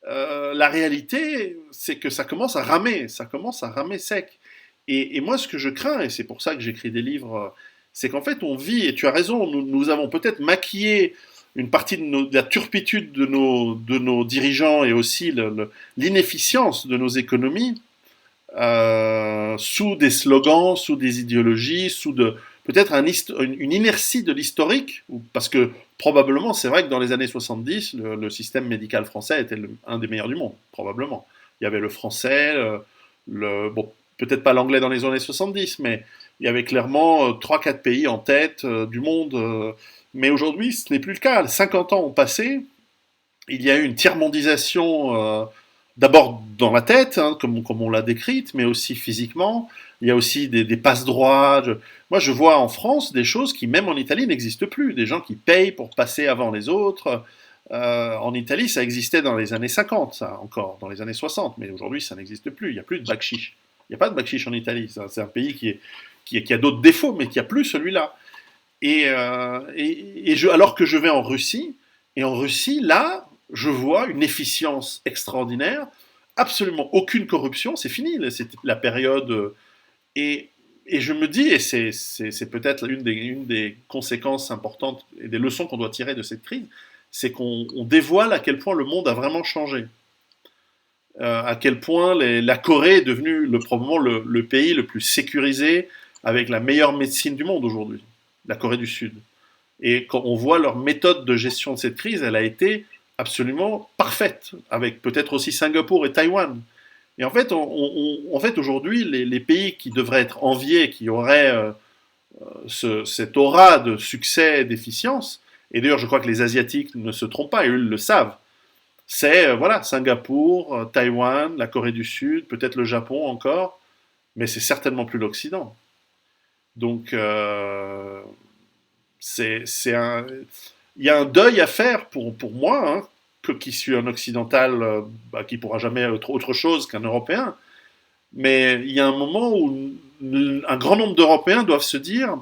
La réalité, c'est que ça commence à ramer sec. Et moi, ce que je crains, et c'est pour ça que j'écris des livres, c'est qu'en fait, on vit, et tu as raison, nous avons peut-être maquillé une partie de la turpitude de nos dirigeants et aussi l'inefficience de nos économies sous des slogans, sous des idéologies, peut-être une inertie de l'historique, parce que probablement, c'est vrai que dans les années 70, le système médical français était un des meilleurs du monde, probablement. Il y avait le français, bon, peut-être pas l'anglais dans les années 70, mais il y avait clairement 3-4 pays en tête du monde. Mais aujourd'hui, ce n'est plus le cas. 50 ans ont passé, il y a eu une tiers-mondisation, d'abord dans la tête, hein, comme on l'a décrite, mais aussi physiquement. Il y a aussi des passe-droits. Moi, je vois en France des choses qui, même en Italie, n'existent plus. Des gens qui payent pour passer avant les autres. En Italie, ça existait dans les années 50, ça, encore, dans les années 60, mais aujourd'hui, ça n'existe plus. Il n'y a plus de bakchich. Il n'y a pas de bakchich en Italie. C'est un pays qui a d'autres défauts, mais qui n'a plus celui-là. Alors que je vais en Russie, et en Russie, là, je vois une efficience extraordinaire, absolument aucune corruption, c'est fini, c'est la période. Et je me dis, et c'est peut-être une des conséquences importantes et des leçons qu'on doit tirer de cette crise, c'est qu'on dévoile à quel point le monde a vraiment changé. À quel point la Corée est devenue probablement le pays le plus sécurisé, avec la meilleure médecine du monde aujourd'hui, la Corée du Sud. Et quand on voit leur méthode de gestion de cette crise, elle a été absolument parfaite, avec peut-être aussi Singapour et Taïwan. Et en fait, aujourd'hui, les pays qui devraient être enviés, qui auraient cette aura de succès et d'efficience, et d'ailleurs je crois que les Asiatiques ne se trompent pas, et eux le savent, c'est voilà, Singapour, Taïwan, la Corée du Sud, peut-être le Japon encore, mais c'est certainement plus l'Occident. Donc, il y a un deuil à faire pour moi, hein, qui suis un occidental qui pourra jamais être autre chose qu'un Européen. Mais il y a un moment où un grand nombre d'Européens doivent se dire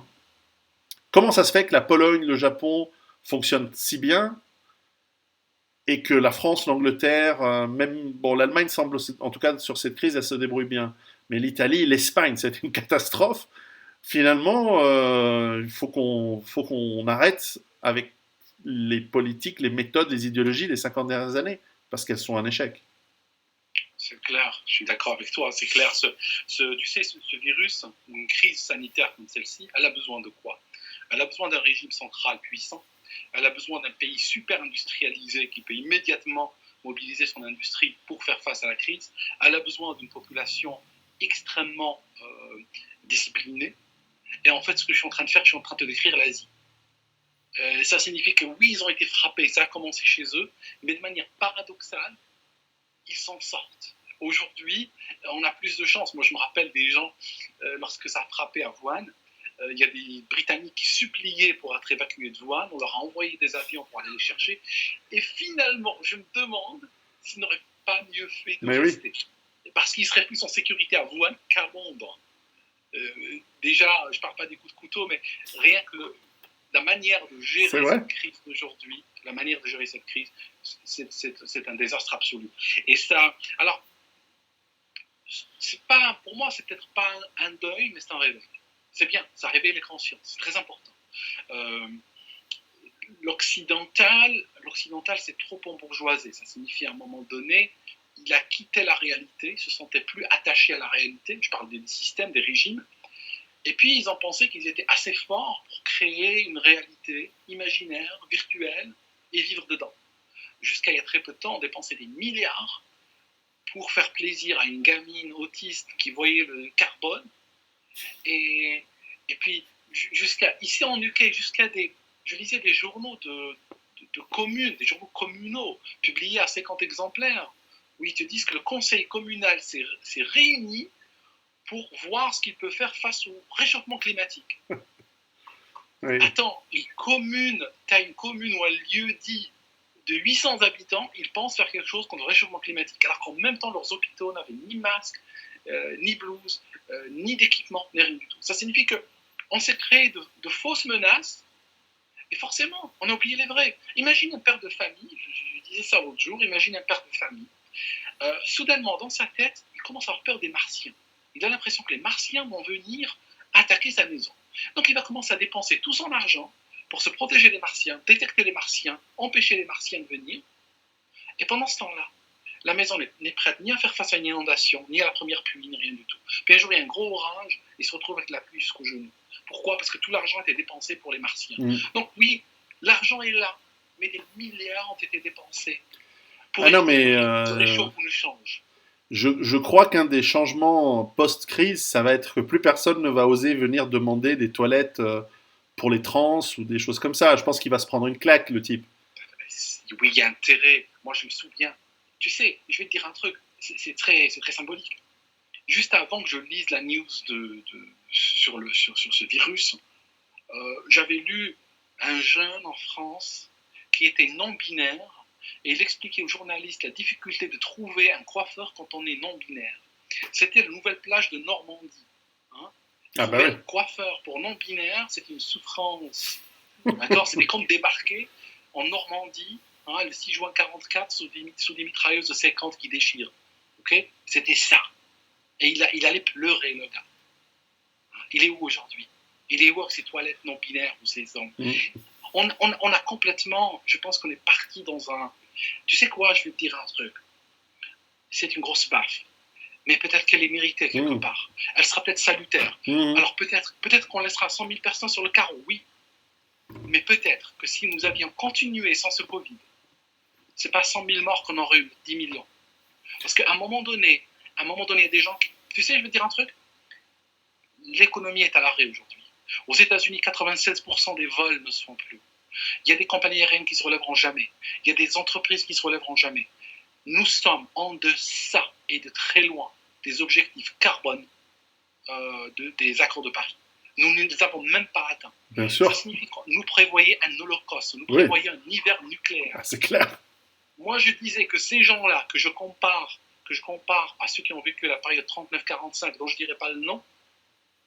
comment ça se fait que la Pologne, le Japon fonctionnent si bien et que la France, l'Angleterre, même bon, l'Allemagne semble, en tout cas sur cette crise, elle se débrouille bien. Mais l'Italie, l'Espagne, c'est une catastrophe. Finalement, il faut qu'on arrête avec les politiques, les méthodes, les idéologies des 50 dernières années, parce qu'elles sont un échec. C'est clair, je suis d'accord avec toi, c'est clair. Tu sais, ce virus, ou une crise sanitaire comme celle-ci, elle a besoin de quoi? Elle a besoin d'un régime central puissant, elle a besoin d'un pays super industrialisé qui peut immédiatement mobiliser son industrie pour faire face à la crise. Elle a besoin d'une population extrêmement disciplinée. Et en fait, ce que je suis en train de faire, je suis en train de décrire l'Asie. Ça signifie que oui, ils ont été frappés, ça a commencé chez eux, mais de manière paradoxale, ils s'en sortent. Aujourd'hui, on a plus de chance. Moi, je me rappelle des gens, lorsque ça a frappé à Wuhan, il y a des Britanniques qui suppliaient pour être évacués de Wuhan, on leur a envoyé des avions pour aller les chercher, et finalement, je me demande s'ils n'auraient pas mieux fait de rester. Oui. Parce qu'ils seraient plus en sécurité à Wuhan qu'à Londres. Déjà, je ne parle pas des coups de couteau, mais rien que la manière de gérer cette crise d'aujourd'hui, c'est un désastre absolu. Et ça, alors, c'est pas, pour moi, c'est peut-être pas un deuil, mais c'est un réveil. C'est bien, ça réveille les consciences, c'est très important. L'occidental, c'est trop embourgeoisé. Ça signifie à un moment donné, il a quitté la réalité, il se sentait plus attaché à la réalité. Je parle des systèmes, des régimes. Et puis, ils ont pensé qu'ils étaient assez forts pour créer une réalité imaginaire, virtuelle, et vivre dedans. Jusqu'à il y a très peu de temps, on dépensait des milliards pour faire plaisir à une gamine autiste qui voyait le carbone. Et puis, ici en UK, je lisais des journaux de communes, des journaux communaux, publiés à 50 exemplaires, où ils te disent que le conseil communal s'est réuni pour voir ce qu'il peut faire face au réchauffement climatique. Oui. Attends, tu as une commune ou un lieu dit de 800 habitants, ils pensent faire quelque chose contre le réchauffement climatique, alors qu'en même temps, leurs hôpitaux n'avaient ni masque, ni blouse, ni d'équipement, ni rien du tout. Ça signifie qu'on s'est créé de fausses menaces, et forcément, on a oublié les vrais. Imagine un père de famille, je disais ça l'autre jour, imagine un père de famille, soudainement, dans sa tête, il commence à avoir peur des martiens. Il a l'impression que les martiens vont venir attaquer sa maison. Donc il va commencer à dépenser tout son argent pour se protéger des martiens, détecter les martiens, empêcher les martiens de venir. Et pendant ce temps-là, la maison n'est prête ni à faire face à une inondation, ni à la première pluie, ni rien du tout. Puis un jour, il y a un gros orage, et il se retrouve avec la pluie jusqu'au genou. Pourquoi ? Parce que tout l'argent était dépensé pour les martiens. Donc oui, l'argent est là, mais des milliards ont été dépensés pour éviter que les choses ne changent. Je crois qu'un des changements post-crise, ça va être que plus personne ne va oser venir demander des toilettes pour les trans ou des choses comme ça. Je pense qu'il va se prendre une claque, le type. Oui, il y a intérêt. Moi, je me souviens. Tu sais, je vais te dire un truc. C'est très symbolique. Juste avant que je lise la news sur ce virus, j'avais lu un jeune en France qui était non-binaire. Et il expliquait aux journalistes la difficulté de trouver un coiffeur quand on est non-binaire. C'était la nouvelle plage de Normandie. Hein. Trouver un coiffeur pour non-binaire, c'est une souffrance. D'accord, c'était comme débarquer en Normandie le 6 juin 1944 sous des mitrailleuses de 50 qui déchirent. Okay, c'était ça. Et il allait pleurer, le gars. Il est où aujourd'hui ? Il est où avec ses toilettes non-binaires ou ses hommes ? On a complètement, je pense qu'on est parti dans un... Tu sais quoi, je vais te dire un truc. C'est une grosse baffe. Mais peut-être qu'elle est méritée quelque part. Elle sera peut-être salutaire. Alors peut-être qu'on laissera 100 000 personnes sur le carreau, oui. Mais peut-être que si nous avions continué sans ce Covid, c'est pas 100 000 morts qu'on aurait eu, 10 millions. Parce qu'à un moment donné, il y a des gens qui... Tu sais, je vais te dire un truc. L'économie est à l'arrêt aujourd'hui. Aux États-Unis, 96% des vols ne se font plus. Il y a des compagnies aériennes qui ne se relèveront jamais. Il y a des entreprises qui ne se relèveront jamais. Nous sommes en deçà et de très loin des objectifs carbone des accords de Paris. Nous ne les avons même pas atteints. Bien sûr. Ça signifie que nous prévoyons un holocauste, nous prévoyons un hiver nucléaire. Ah, c'est clair. Moi, je disais que ces gens-là, que je compare à ceux qui ont vécu la période 39-45, dont je ne dirais pas le nom,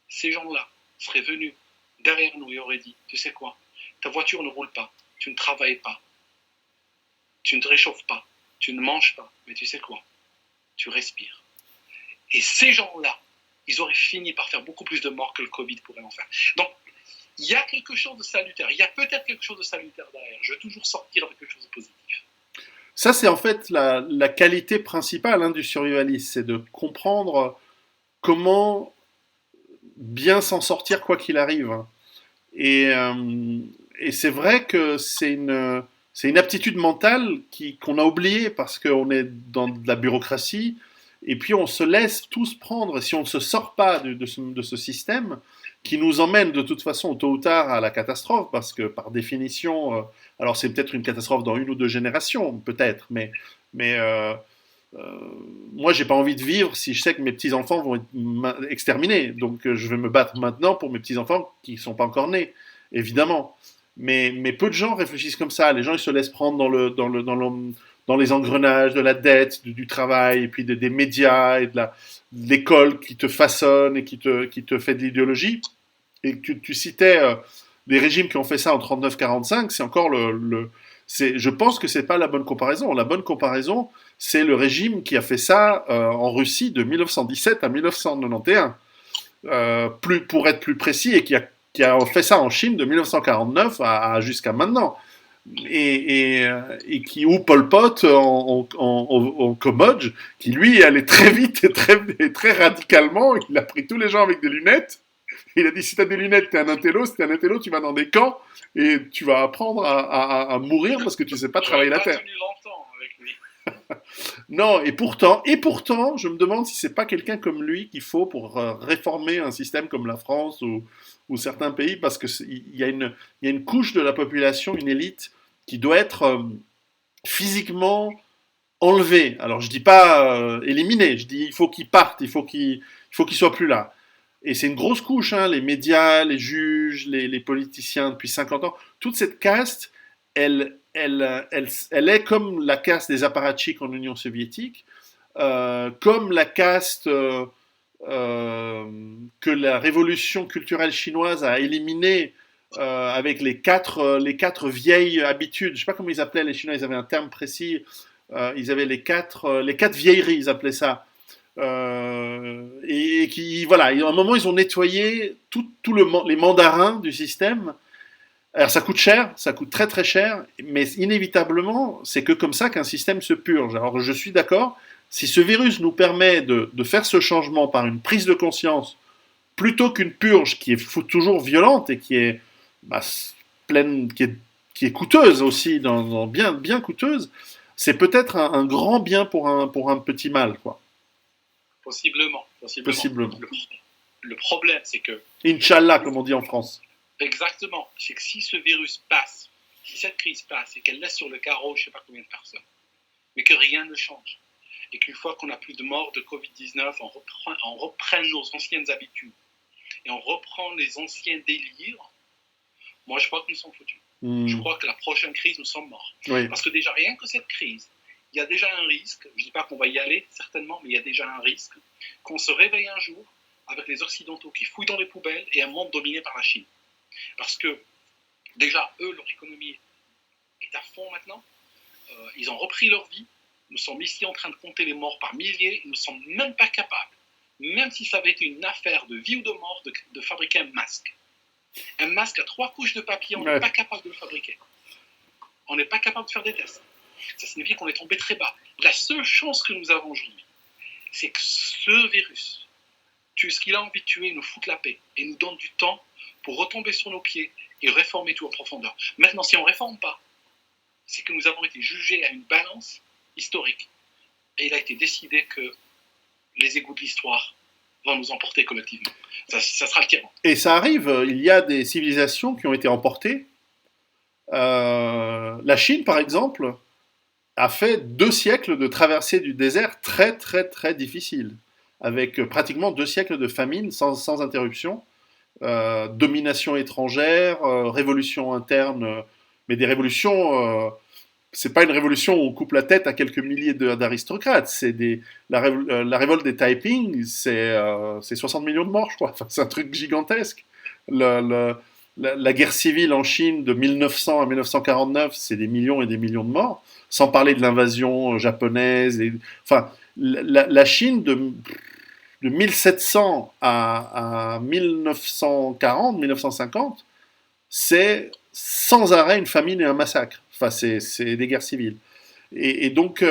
ces gens-là seraient venus derrière nous et auraient dit, tu sais quoi, ta voiture ne roule pas, tu ne travailles pas, tu ne te réchauffes pas, tu ne manges pas, mais tu sais quoi, tu respires. Et ces gens-là, ils auraient fini par faire beaucoup plus de morts que le Covid pourrait en faire. Donc, il y a quelque chose de salutaire, il y a peut-être quelque chose de salutaire derrière. Je vais toujours sortir avec quelque chose de positif. Ça, c'est en fait la qualité principale du survivaliste, c'est de comprendre comment bien s'en sortir quoi qu'il arrive. Et c'est vrai que c'est une C'est une aptitude mentale qu'on a oubliée parce qu'on est dans de la bureaucratie et puis on se laisse tous prendre. Si on ne se sort pas de ce système qui nous emmène de toute façon tôt ou tard à la catastrophe, parce que par définition, alors c'est peut-être une catastrophe dans une ou deux générations, peut-être, mais moi j'ai pas envie de vivre si je sais que mes petits enfants vont être exterminés. Donc je vais me battre maintenant pour mes petits enfants qui sont pas encore nés, évidemment. Mais peu de gens réfléchissent comme ça. Les gens, ils se laissent prendre dans les engrenages de la dette, du travail, et puis des médias, et de l'école qui te façonne et qui te fait de l'idéologie. Et tu citais des régimes qui ont fait ça en 39-45, c'est encore je pense que c'est pas la bonne comparaison. La bonne comparaison, c'est le régime qui a fait ça en Russie de 1917 à 1991. Pour être plus précis, et qui a fait ça en Chine de 1949 jusqu'à maintenant. Et ou Pol Pot en Cambodge, qui lui allait très vite et très radicalement. Il a pris tous les gens avec des lunettes. Il a dit, si t'as des lunettes, t'es un intello. Si t'es un intello, tu vas dans des camps et tu vas apprendre à mourir parce que tu sais pas travailler la terre. Tenu longtemps avec lui. Non, et pourtant, je me demande si c'est pas quelqu'un comme lui qu'il faut pour réformer un système comme la France ou certains pays, parce que il y a une couche de la population, une élite, qui doit être physiquement enlevée. Alors je dis pas éliminée, je dis il faut qu'il parte, il faut qu'il soit plus là. Et c'est une grosse couche, hein, les médias, les juges, les politiciens depuis 50 ans. Toute cette caste, elle est comme la caste des apparatchiks en Union soviétique, comme la caste que la révolution culturelle chinoise a éliminée avec les quatre vieilles habitudes. Je ne sais pas comment ils appelaient les Chinois, ils avaient un terme précis. Ils avaient les quatre vieilleries, ils appelaient ça. Et qui, voilà, à un moment, ils ont nettoyé les mandarins du système. Alors ça coûte cher, ça coûte très très cher, mais inévitablement, c'est que comme ça qu'un système se purge. Alors je suis d'accord, si ce virus nous permet de faire ce changement par une prise de conscience, plutôt qu'une purge qui est toujours violente et qui est pleine, qui est coûteuse aussi, bien, bien coûteuse, c'est peut-être un grand bien pour un petit mal, quoi. Possiblement. Possiblement. Le problème, c'est que... Inch'Allah, comme on dit en France. Exactement. C'est que si ce virus passe, si cette crise passe et qu'elle laisse sur le carreau je ne sais pas combien de personnes, mais que rien ne change, et qu'une fois qu'on n'a plus de morts de Covid-19, on reprenne nos anciennes habitudes, et on reprend les anciens délires, moi je crois que nous sommes foutus. Je crois que la prochaine crise, nous sommes morts. Oui. Parce que déjà, rien que cette crise, il y a déjà un risque, je ne dis pas qu'on va y aller, certainement, mais il y a déjà un risque qu'on se réveille un jour avec les Occidentaux qui fouillent dans les poubelles et un monde dominé par la Chine. Parce que, déjà, eux, leur économie est à fond maintenant. Ils ont repris leur vie. Nous sommes ici en train de compter les morts par milliers. Nous ne sommes même pas capables, même si ça avait été une affaire de vie ou de mort, de fabriquer un masque. Un masque à 3 couches de papier, on n'est pas capable de le fabriquer. On n'est pas capable de faire des tests. Ça signifie qu'on est tombé très bas. La seule chance que nous avons aujourd'hui, c'est que ce virus tue ce qu'il a envie de tuer, nous foute la paix et nous donne du temps pour retomber sur nos pieds et réformer tout en profondeur. Maintenant, si on ne réforme pas, c'est que nous avons été jugés à une balance historique. Et il a été décidé que les égouts de l'histoire vont nous emporter collectivement. Ça sera le tyran. Et ça arrive, il y a des civilisations qui ont été emportées. La Chine, par exemple, a fait 2 siècles de traversée du désert très très très difficile, avec pratiquement 2 siècles de famine sans interruption. Domination étrangère, révolution interne, mais des révolutions. C'est pas une révolution où on coupe la tête à quelques milliers d'aristocrates. La révolte des Taiping, c'est 60 millions de morts, je crois. Enfin, c'est un truc gigantesque. La guerre civile en Chine de 1900 à 1949, c'est des millions et des millions de morts, sans parler de l'invasion japonaise. Enfin, la Chine de 1700 à 1940, 1950, c'est sans arrêt une famine et un massacre. Enfin, c'est des guerres civiles. Et donc,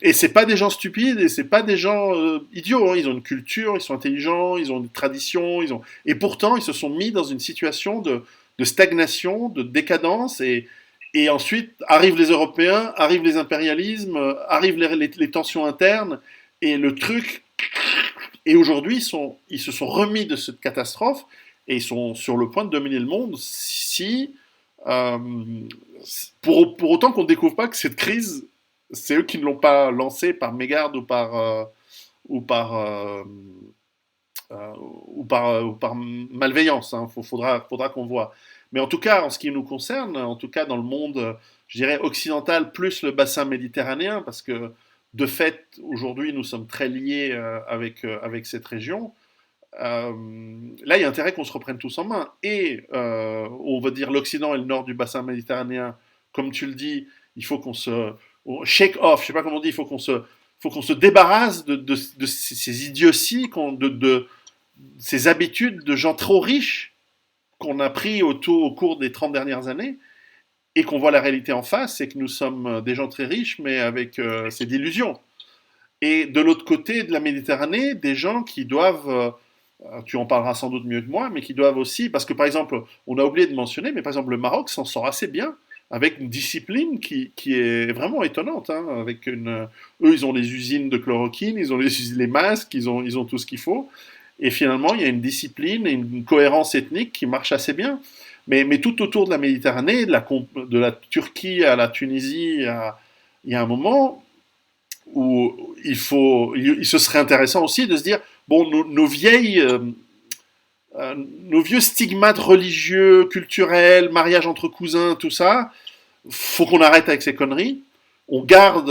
et c'est pas des gens stupides, et c'est pas des gens idiots. Hein. Ils ont une culture, ils sont intelligents, ils ont des traditions, et pourtant ils se sont mis dans une situation de stagnation, de décadence, et Et ensuite arrivent les Européens, arrivent les impérialismes, arrivent les tensions internes, et le truc. Et aujourd'hui, ils se sont remis de cette catastrophe et ils sont sur le point de dominer le monde si. euh, pour autant qu'on ne découvre pas que cette crise, c'est eux qui ne l'ont pas lancée par mégarde ou par, euh, euh, ou par malveillance. Hein. Faudra qu'on voit. Mais en tout cas, en ce qui nous concerne, en tout cas dans le monde, je dirais occidental, plus le bassin méditerranéen, parce que de fait, aujourd'hui, nous sommes très liés avec cette région. Euh, Là, il y a intérêt qu'on se reprenne tous en main. Et on va dire l'Occident et le nord du bassin méditerranéen, comme tu le dis, il faut qu'on se shake off, je sais pas comment on dit, faut qu'on se débarrasse de ces idioties, de ces habitudes de gens trop riches qu'on a pris au cours des 30 dernières années et qu'on voit la réalité en face, c'est que nous sommes des gens très riches, mais avec ces illusions. Et de l'autre côté de la Méditerranée, des gens qui doivent, tu en parleras sans doute mieux que moi, mais qui doivent aussi, parce que par exemple, on a oublié de mentionner, mais par exemple le Maroc s'en sort assez bien avec une discipline qui est vraiment étonnante. Hein, eux, ils ont les usines de chloroquine, ils ont les masques, ils ont tout ce qu'il faut. Et finalement, il y a une discipline et une cohérence ethnique qui marche assez bien. Mais tout autour de la Méditerranée, de la Turquie à la Tunisie, il y a un moment où il se serait intéressant aussi de se dire, bon, nos vieux stigmates religieux, culturels, mariage entre cousins, tout ça, faut qu'on arrête avec ces conneries. On garde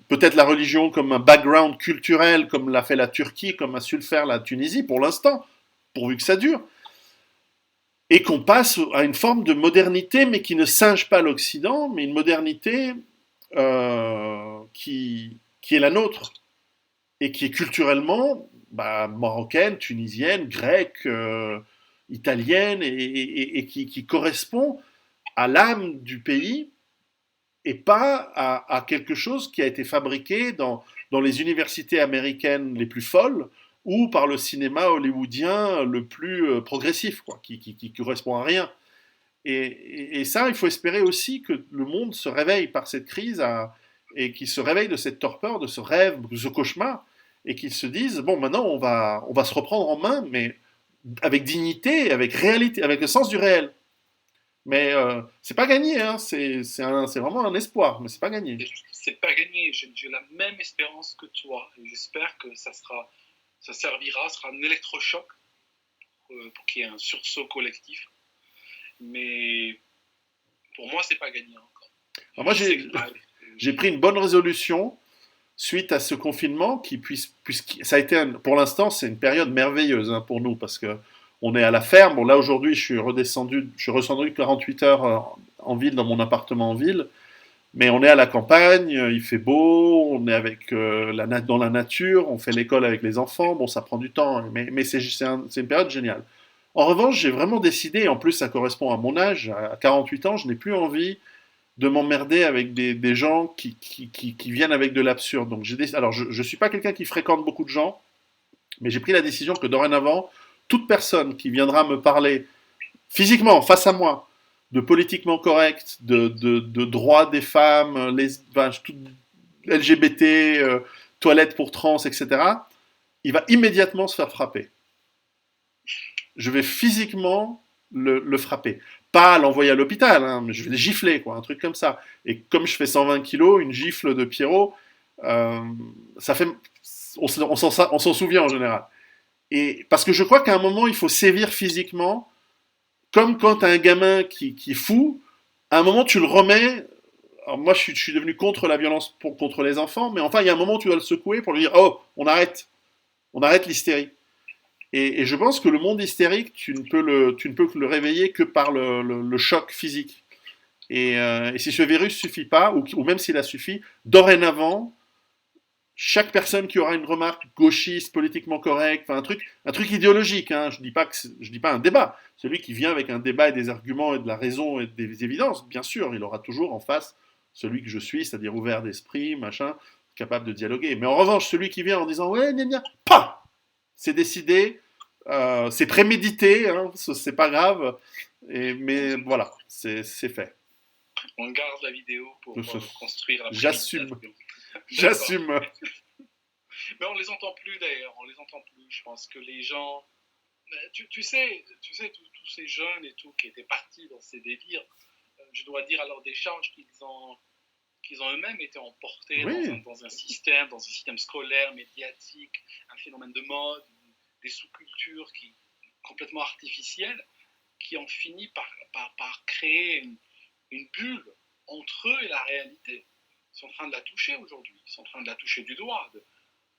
peut-être la religion comme un background culturel, comme l'a fait la Turquie, comme a su le faire la Tunisie pour l'instant, pourvu que ça dure, et qu'on passe à une forme de modernité, mais qui ne singe pas l'Occident, mais une modernité qui est la nôtre, et qui est culturellement marocaine, tunisienne, grecque, italienne, et qui correspond à l'âme du pays et pas à quelque chose qui a été fabriqué dans les universités américaines les plus folles ou par le cinéma hollywoodien le plus progressif, quoi, qui correspond à rien. Et ça, il faut espérer aussi que le monde se réveille par cette crise et qu'il se réveille de cette torpeur, de ce rêve, de ce cauchemar, et qu'il se dise, bon, maintenant, on va se reprendre en main, mais avec dignité, avec réalité, avec le sens du réel. Mais c'est pas gagné, hein. C'est vraiment un espoir, mais c'est pas gagné. C'est pas gagné. J'ai la même espérance que toi. Et j'espère que ça servira, sera un électrochoc pour qu'il y ait un sursaut collectif. Mais pour moi, c'est pas gagné encore. Alors moi, j'ai pris une bonne résolution suite à ce confinement puisque ça a été pour l'instant c'est une période merveilleuse hein, pour nous parce que on est à la ferme. Bon là aujourd'hui je suis redescendu 48 heures en ville dans mon appartement en ville, mais on est à la campagne, il fait beau, on est avec dans la nature, on fait l'école avec les enfants. Bon ça prend du temps, hein, mais c'est une période géniale. En revanche j'ai vraiment décidé, en plus ça correspond à mon âge, à 48 ans, je n'ai plus envie de m'emmerder avec des gens qui viennent avec de l'absurde. Donc alors je ne suis pas quelqu'un qui fréquente beaucoup de gens, mais j'ai pris la décision que dorénavant, toute personne qui viendra me parler physiquement, face à moi, de politiquement correct, de droits des femmes, LGBT, toilettes pour trans, etc., il va immédiatement se faire frapper. Je vais physiquement le frapper. Pas l'envoyer à l'hôpital, hein, mais je vais le gifler, quoi, un truc comme ça. Et comme je fais 120 kilos, une gifle de Pierrot, ça fait, on s'en souvient en général. Et parce que je crois qu'à un moment, il faut sévir physiquement, comme quand tu as un gamin qui est fou, à un moment, tu le remets. Alors moi, je suis devenu contre la violence contre les enfants, mais enfin, il y a un moment où tu dois le secouer pour lui dire, oh, on arrête l'hystérie. Et je pense que le monde hystérique, tu ne peux le réveiller que par le choc physique. Et si ce virus suffit pas, ou même s'il a suffi, dorénavant, chaque personne qui aura une remarque gauchiste, politiquement correcte, enfin un truc idéologique, hein, je dis pas un débat, celui qui vient avec un débat et des arguments et de la raison et des évidences, bien sûr, il aura toujours en face celui que je suis, c'est-à-dire ouvert d'esprit, machin, capable de dialoguer. Mais en revanche, celui qui vient en disant ouais, gna gna, pas, c'est décidé, c'est prémédité, hein, c'est pas grave, mais voilà, c'est fait. On garde la vidéo pour construire la J'assume. présentation. J'assume. Mais on les entend plus d'ailleurs, on les entend plus. Je pense que les gens, tu sais, tous ces jeunes et tout qui étaient partis dans ces délires, je dois dire à leur décharge qu'ils ont eux-mêmes été emportés Oui. dans un système scolaire, médiatique, un phénomène de mode, des sous-cultures complètement artificielles, qui ont fini par créer une bulle entre eux et la réalité. Ils sont en train de la toucher aujourd'hui, ils sont en train de la toucher du doigt.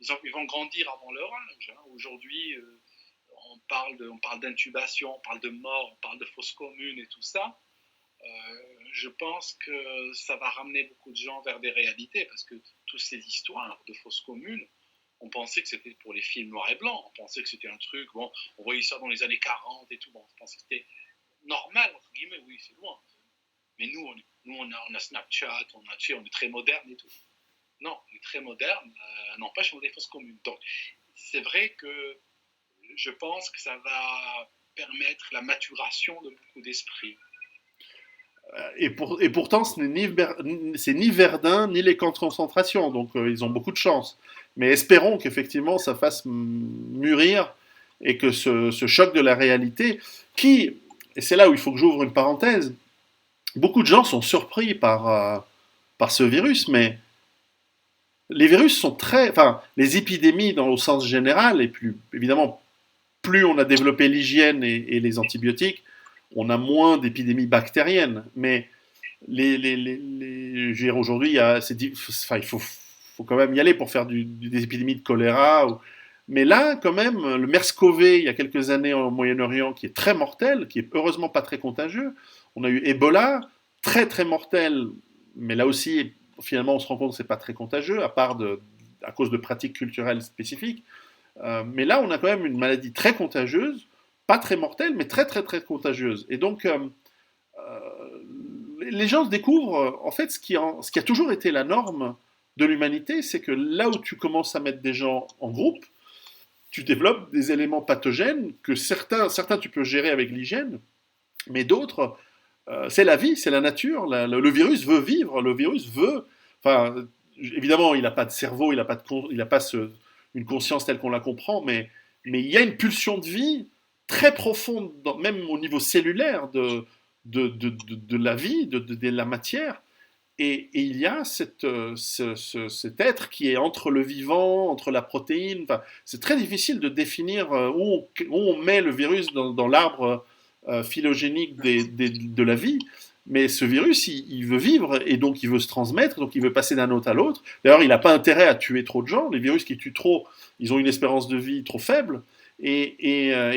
Ils vont grandir avant leur âge. Hein. Aujourd'hui, on parle d'intubation, on parle de mort, on parle de fosses communes et tout ça. Je pense que ça va ramener beaucoup de gens vers des réalités, parce que toutes ces histoires de fosses communes, on pensait que c'était pour les films noirs et blancs, on pensait que c'était un truc, bon, on voyait ça dans les années 40 et tout, bon, on pensait que c'était normal, entre guillemets, oui, c'est loin. Mais nous, on a Snapchat, on est très moderne et tout. Non, on est très moderne, n'empêche, on a des fausses communes. Donc, c'est vrai que je pense que ça va permettre la maturation de beaucoup d'esprits. Et pourtant, c'est ni Verdun, ni les camps de concentration. Donc, ils ont beaucoup de chance. Mais espérons qu'effectivement, ça fasse mûrir et que ce choc de la réalité, et c'est là où il faut que j'ouvre une parenthèse, beaucoup de gens sont surpris par ce virus, mais les virus sont enfin, les épidémies au sens général, et plus, évidemment, plus on a développé l'hygiène et les antibiotiques, on a moins d'épidémies bactériennes. Mais je veux dire, aujourd'hui, enfin, il faut quand même y aller pour faire des épidémies de choléra. Mais là, quand même, le MERS-CoV, il y a quelques années au Moyen-Orient, qui est très mortel, qui est heureusement pas très contagieux. On a eu Ebola, très très mortel, mais là aussi, finalement, on se rend compte que c'est pas très contagieux, à cause de pratiques culturelles spécifiques. Mais là, on a quand même une maladie très contagieuse, pas très mortelle, mais très très très contagieuse. Et donc, les gens découvrent, en fait, ce qui a toujours été la norme de l'humanité, c'est que là où tu commences à mettre des gens en groupe, tu développes des éléments pathogènes que certains tu peux gérer avec l'hygiène, mais d'autres, c'est la vie, c'est la nature. Le virus veut vivre, le virus veut. Enfin, évidemment, il n'a pas de cerveau, il n'a pas une conscience telle qu'on la comprend, mais il y a une pulsion de vie très profonde, même au niveau cellulaire de la vie, de la matière. Et il y a cet être qui est entre le vivant, entre la protéine. Enfin, c'est très difficile de définir où on met le virus dans l'arbre phylogénique de la vie. Mais ce virus, il veut vivre et donc il veut se transmettre, donc il veut passer d'un hôte à l'autre. D'ailleurs, il n'a pas intérêt à tuer trop de gens. Les virus qui tuent trop, ils ont une espérance de vie trop faible et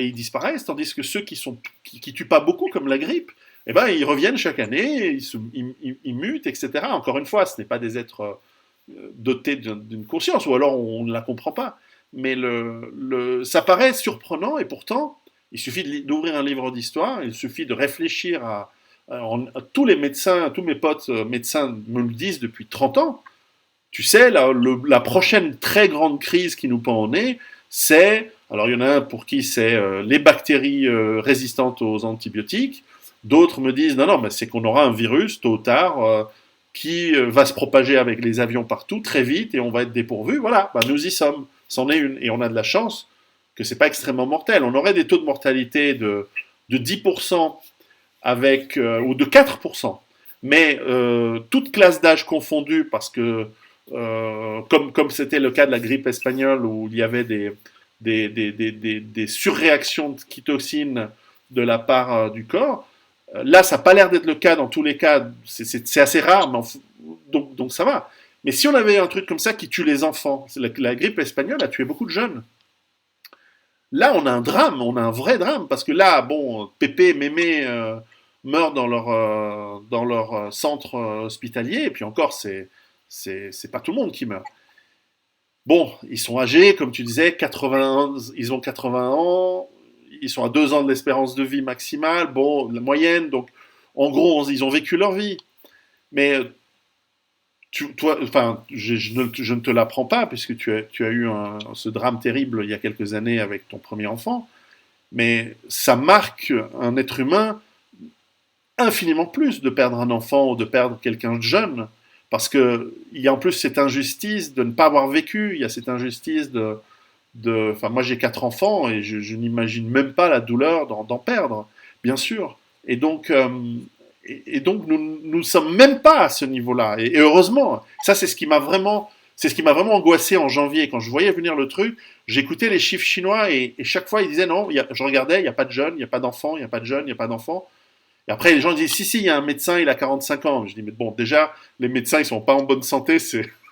ils disparaissent. Tandis que ceux qui tuent pas beaucoup, comme la grippe, eh ben, ils reviennent chaque année, ils mutent, etc. Encore une fois, ce n'est pas des êtres dotés d'une conscience, ou alors on ne la comprend pas. Mais ça paraît surprenant, et pourtant, il suffit d'ouvrir un livre d'histoire, il suffit de réfléchir tous les médecins, tous mes potes médecins me le disent depuis 30 ans. Tu sais, la prochaine très grande crise qui nous pend au nez, alors il y en a un pour qui c'est les bactéries résistantes aux antibiotiques. D'autres me disent non, mais c'est qu'on aura un virus tôt ou tard qui va se propager avec les avions partout très vite et on va être dépourvu. Voilà, nous y sommes. C'en est une. Et on a de la chance que c'est pas extrêmement mortel. On aurait des taux de mortalité de 10% ou de 4%. Mais toute classe d'âge confondue, parce que comme c'était le cas de la grippe espagnole où il y avait des surréactions de cytokines de la part du corps, là, ça n'a pas l'air d'être le cas dans tous les cas. C'est assez rare, mais donc ça va. Mais si on avait un truc comme ça qui tue les enfants, la grippe espagnole a tué beaucoup de jeunes. Là, on a un drame, on a un vrai drame, parce que là, bon, Pépé, Mémé meurent dans leur centre hospitalier, et puis encore, c'est pas tout le monde qui meurt. Bon, ils sont âgés, comme tu disais, ils ont 80 ans, ils sont à 2 ans de l'espérance de vie maximale, bon, la moyenne, donc en gros, ils ont vécu leur vie. Mais toi, enfin, je ne te l'apprends pas, puisque tu as eu ce drame terrible il y a quelques années avec ton premier enfant, mais ça marque un être humain infiniment plus de perdre un enfant ou de perdre quelqu'un de jeune, parce que il y a en plus cette injustice de ne pas avoir vécu, il y a cette injustice enfin, moi j'ai 4 enfants et je n'imagine même pas la douleur d'en perdre, bien sûr. Et donc, et donc nous sommes même pas à ce niveau-là. Et heureusement, ça c'est ce qui m'a vraiment angoissé en janvier quand je voyais venir le truc. J'écoutais les chiffres chinois et chaque fois ils disaient non, je regardais, il n'y a pas de jeunes, il n'y a pas d'enfants, il n'y a pas de jeunes, il n'y a pas d'enfants. Et après, les gens disent, si, il y a un médecin, il a 45 ans. Je dis, mais bon, déjà, les médecins, ils sont pas en bonne santé.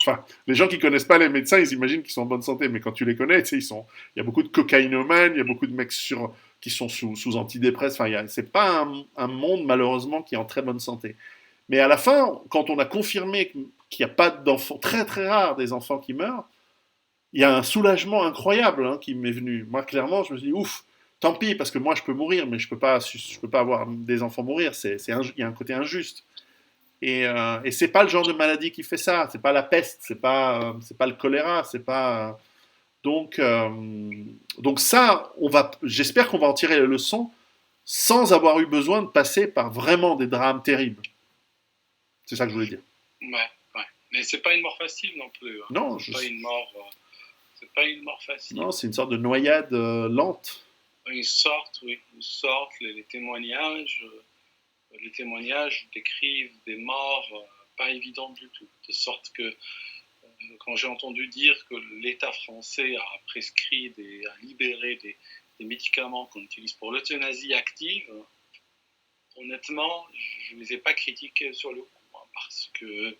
Enfin, les gens qui connaissent pas les médecins, ils imaginent qu'ils sont en bonne santé. Mais quand tu les connais, tu sais, il y a beaucoup de cocaïnomanes, il y a beaucoup de mecs qui sont sous antidépresseurs. Enfin, c'est pas un monde, malheureusement, qui est en très bonne santé. Mais à la fin, quand on a confirmé qu'il n'y a pas d'enfants, très très rare des enfants qui meurent, il y a un soulagement incroyable hein, qui m'est venu. Moi, clairement, je me suis dit, ouf, tant pis, parce que moi, je peux mourir, mais je peux pas avoir des enfants mourir. Il y a un côté injuste. Et c'est pas le genre de maladie qui fait ça. C'est pas la peste, c'est pas le choléra, c'est pas. Donc, euh, donc ça, j'espère qu'on va en tirer les leçons sans avoir eu besoin de passer par vraiment des drames terribles. C'est ça que je voulais dire. Ouais, ouais. Mais c'est pas une mort facile non plus. Hein. Non, C'est pas une mort facile. non, c'est une sorte de noyade lente. Ils sortent, oui, ils sortent les témoignages. Les témoignages décrivent des morts pas évidentes du tout. De sorte que quand j'ai entendu dire que l'État français a prescrit, a libéré des médicaments qu'on utilise pour l'euthanasie active, honnêtement, je ne les ai pas critiqués sur le coup, hein, parce que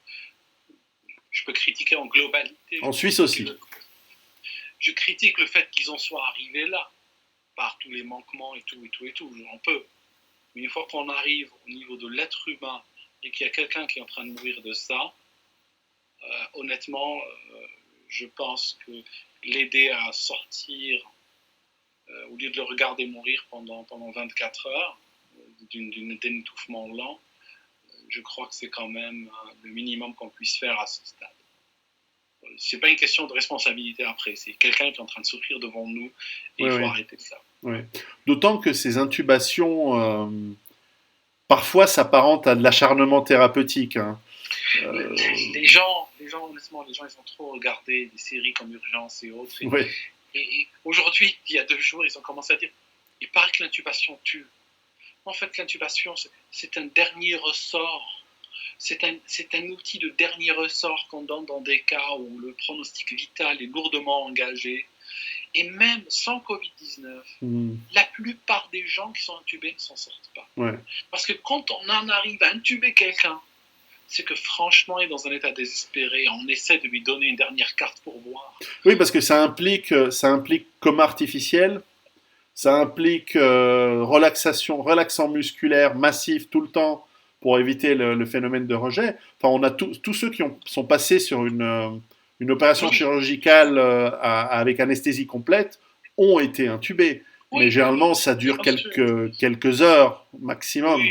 je peux critiquer en globalité. En Suisse aussi. Je critique le fait qu'ils en soient arrivés là, par tous les manquements et tout, j'en peux. Mais une fois qu'on arrive au niveau de l'être humain et qu'il y a quelqu'un qui est en train de mourir de ça, honnêtement, je pense que l'aider à sortir, au lieu de le regarder mourir pendant 24 heures, d'un étouffement lent, je crois que c'est quand même le minimum qu'on puisse faire à ce stade. C'est pas une question de responsabilité après, c'est quelqu'un qui est en train de souffrir devant nous et il faut arrêter ça. Oui. D'autant que ces intubations, parfois, s'apparentent à de l'acharnement thérapeutique. Hein. Les gens, honnêtement, ils ont trop regardé des séries comme Urgence et autres. Et aujourd'hui, il y a 2 jours, ils ont commencé à dire il paraît que l'intubation tue. En fait, l'intubation, c'est un dernier ressort. C'est un outil de dernier ressort qu'on donne dans des cas où le pronostic vital est lourdement engagé. Et même sans Covid-19, la plupart des gens qui sont intubés ne s'en sortent pas. Ouais. Parce que quand on en arrive à intuber quelqu'un, c'est que franchement, il est dans un état désespéré. On essaie de lui donner une dernière carte pour voir. Oui, parce que ça implique coma artificiel, ça implique relaxant musculaire massif tout le temps pour éviter le phénomène de rejet. Enfin, on a tous ceux qui sont passés sur une opération chirurgicale avec anesthésie complète ont été intubés. Mais généralement, ça dure quelques heures maximum.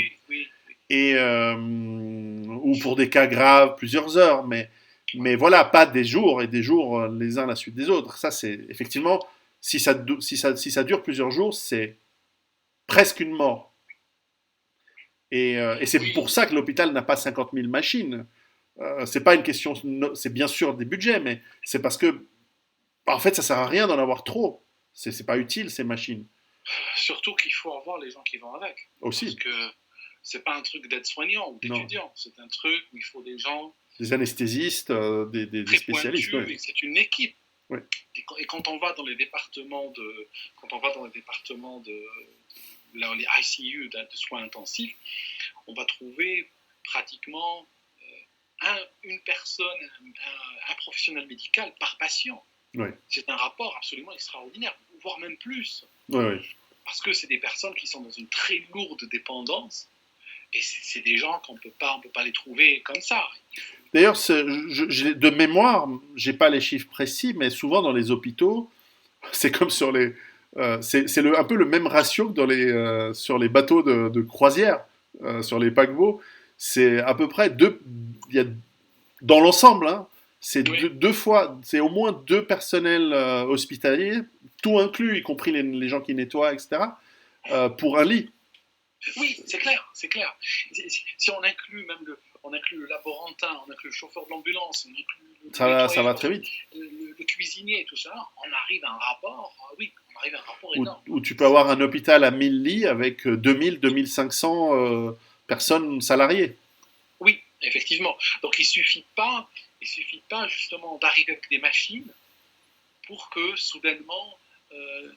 Et, ou pour des cas graves, plusieurs heures. Mais voilà, pas des jours et des jours les uns à la suite des autres. Ça, c'est effectivement, si ça dure plusieurs jours, c'est presque une mort. Et c'est pour ça que l'hôpital n'a pas 50 000 machines. C'est pas une question, c'est bien sûr des budgets, mais c'est parce que, en fait, ça sert à rien d'en avoir trop. C'est pas utile ces machines. Surtout qu'il faut avoir les gens qui vont avec. Aussi. Parce que c'est pas un truc d'aide-soignant ou d'étudiant, c'est un truc où il faut des gens. Des anesthésistes, des spécialistes. Ouais. C'est une équipe. Ouais. Et quand on va dans les départements les ICU de soins intensifs, on va trouver pratiquement une personne, un professionnel médical par patient. Ouais. C'est un rapport absolument extraordinaire, voire même plus. Ouais. Parce que c'est des personnes qui sont dans une très lourde dépendance et c'est des gens qu'on peut pas les trouver comme ça. D'ailleurs, de mémoire, j'ai pas les chiffres précis, mais souvent dans les hôpitaux, c'est comme sur les c'est un peu le même ratio que sur les bateaux de croisière, sur les paquebots. C'est à peu près dans l'ensemble, hein, c'est deux fois, c'est au moins 2 personnels hospitaliers, tout inclus, y compris les gens qui nettoient, etc., pour un lit. Oui, c'est clair, c'est clair. Si on inclut même on inclut le laborantin, on inclut le chauffeur de l'ambulance, on inclut le Ça va nettoyeur, très vite. le cuisinier, tout ça, on arrive à un rapport, oui, on arrive à un rapport Où, énorme. où tu peux avoir un hôpital à 1000 lits avec 2000-2500 personnes salariées. Oui, effectivement. Donc il suffit pas justement d'arriver avec des machines pour que soudainement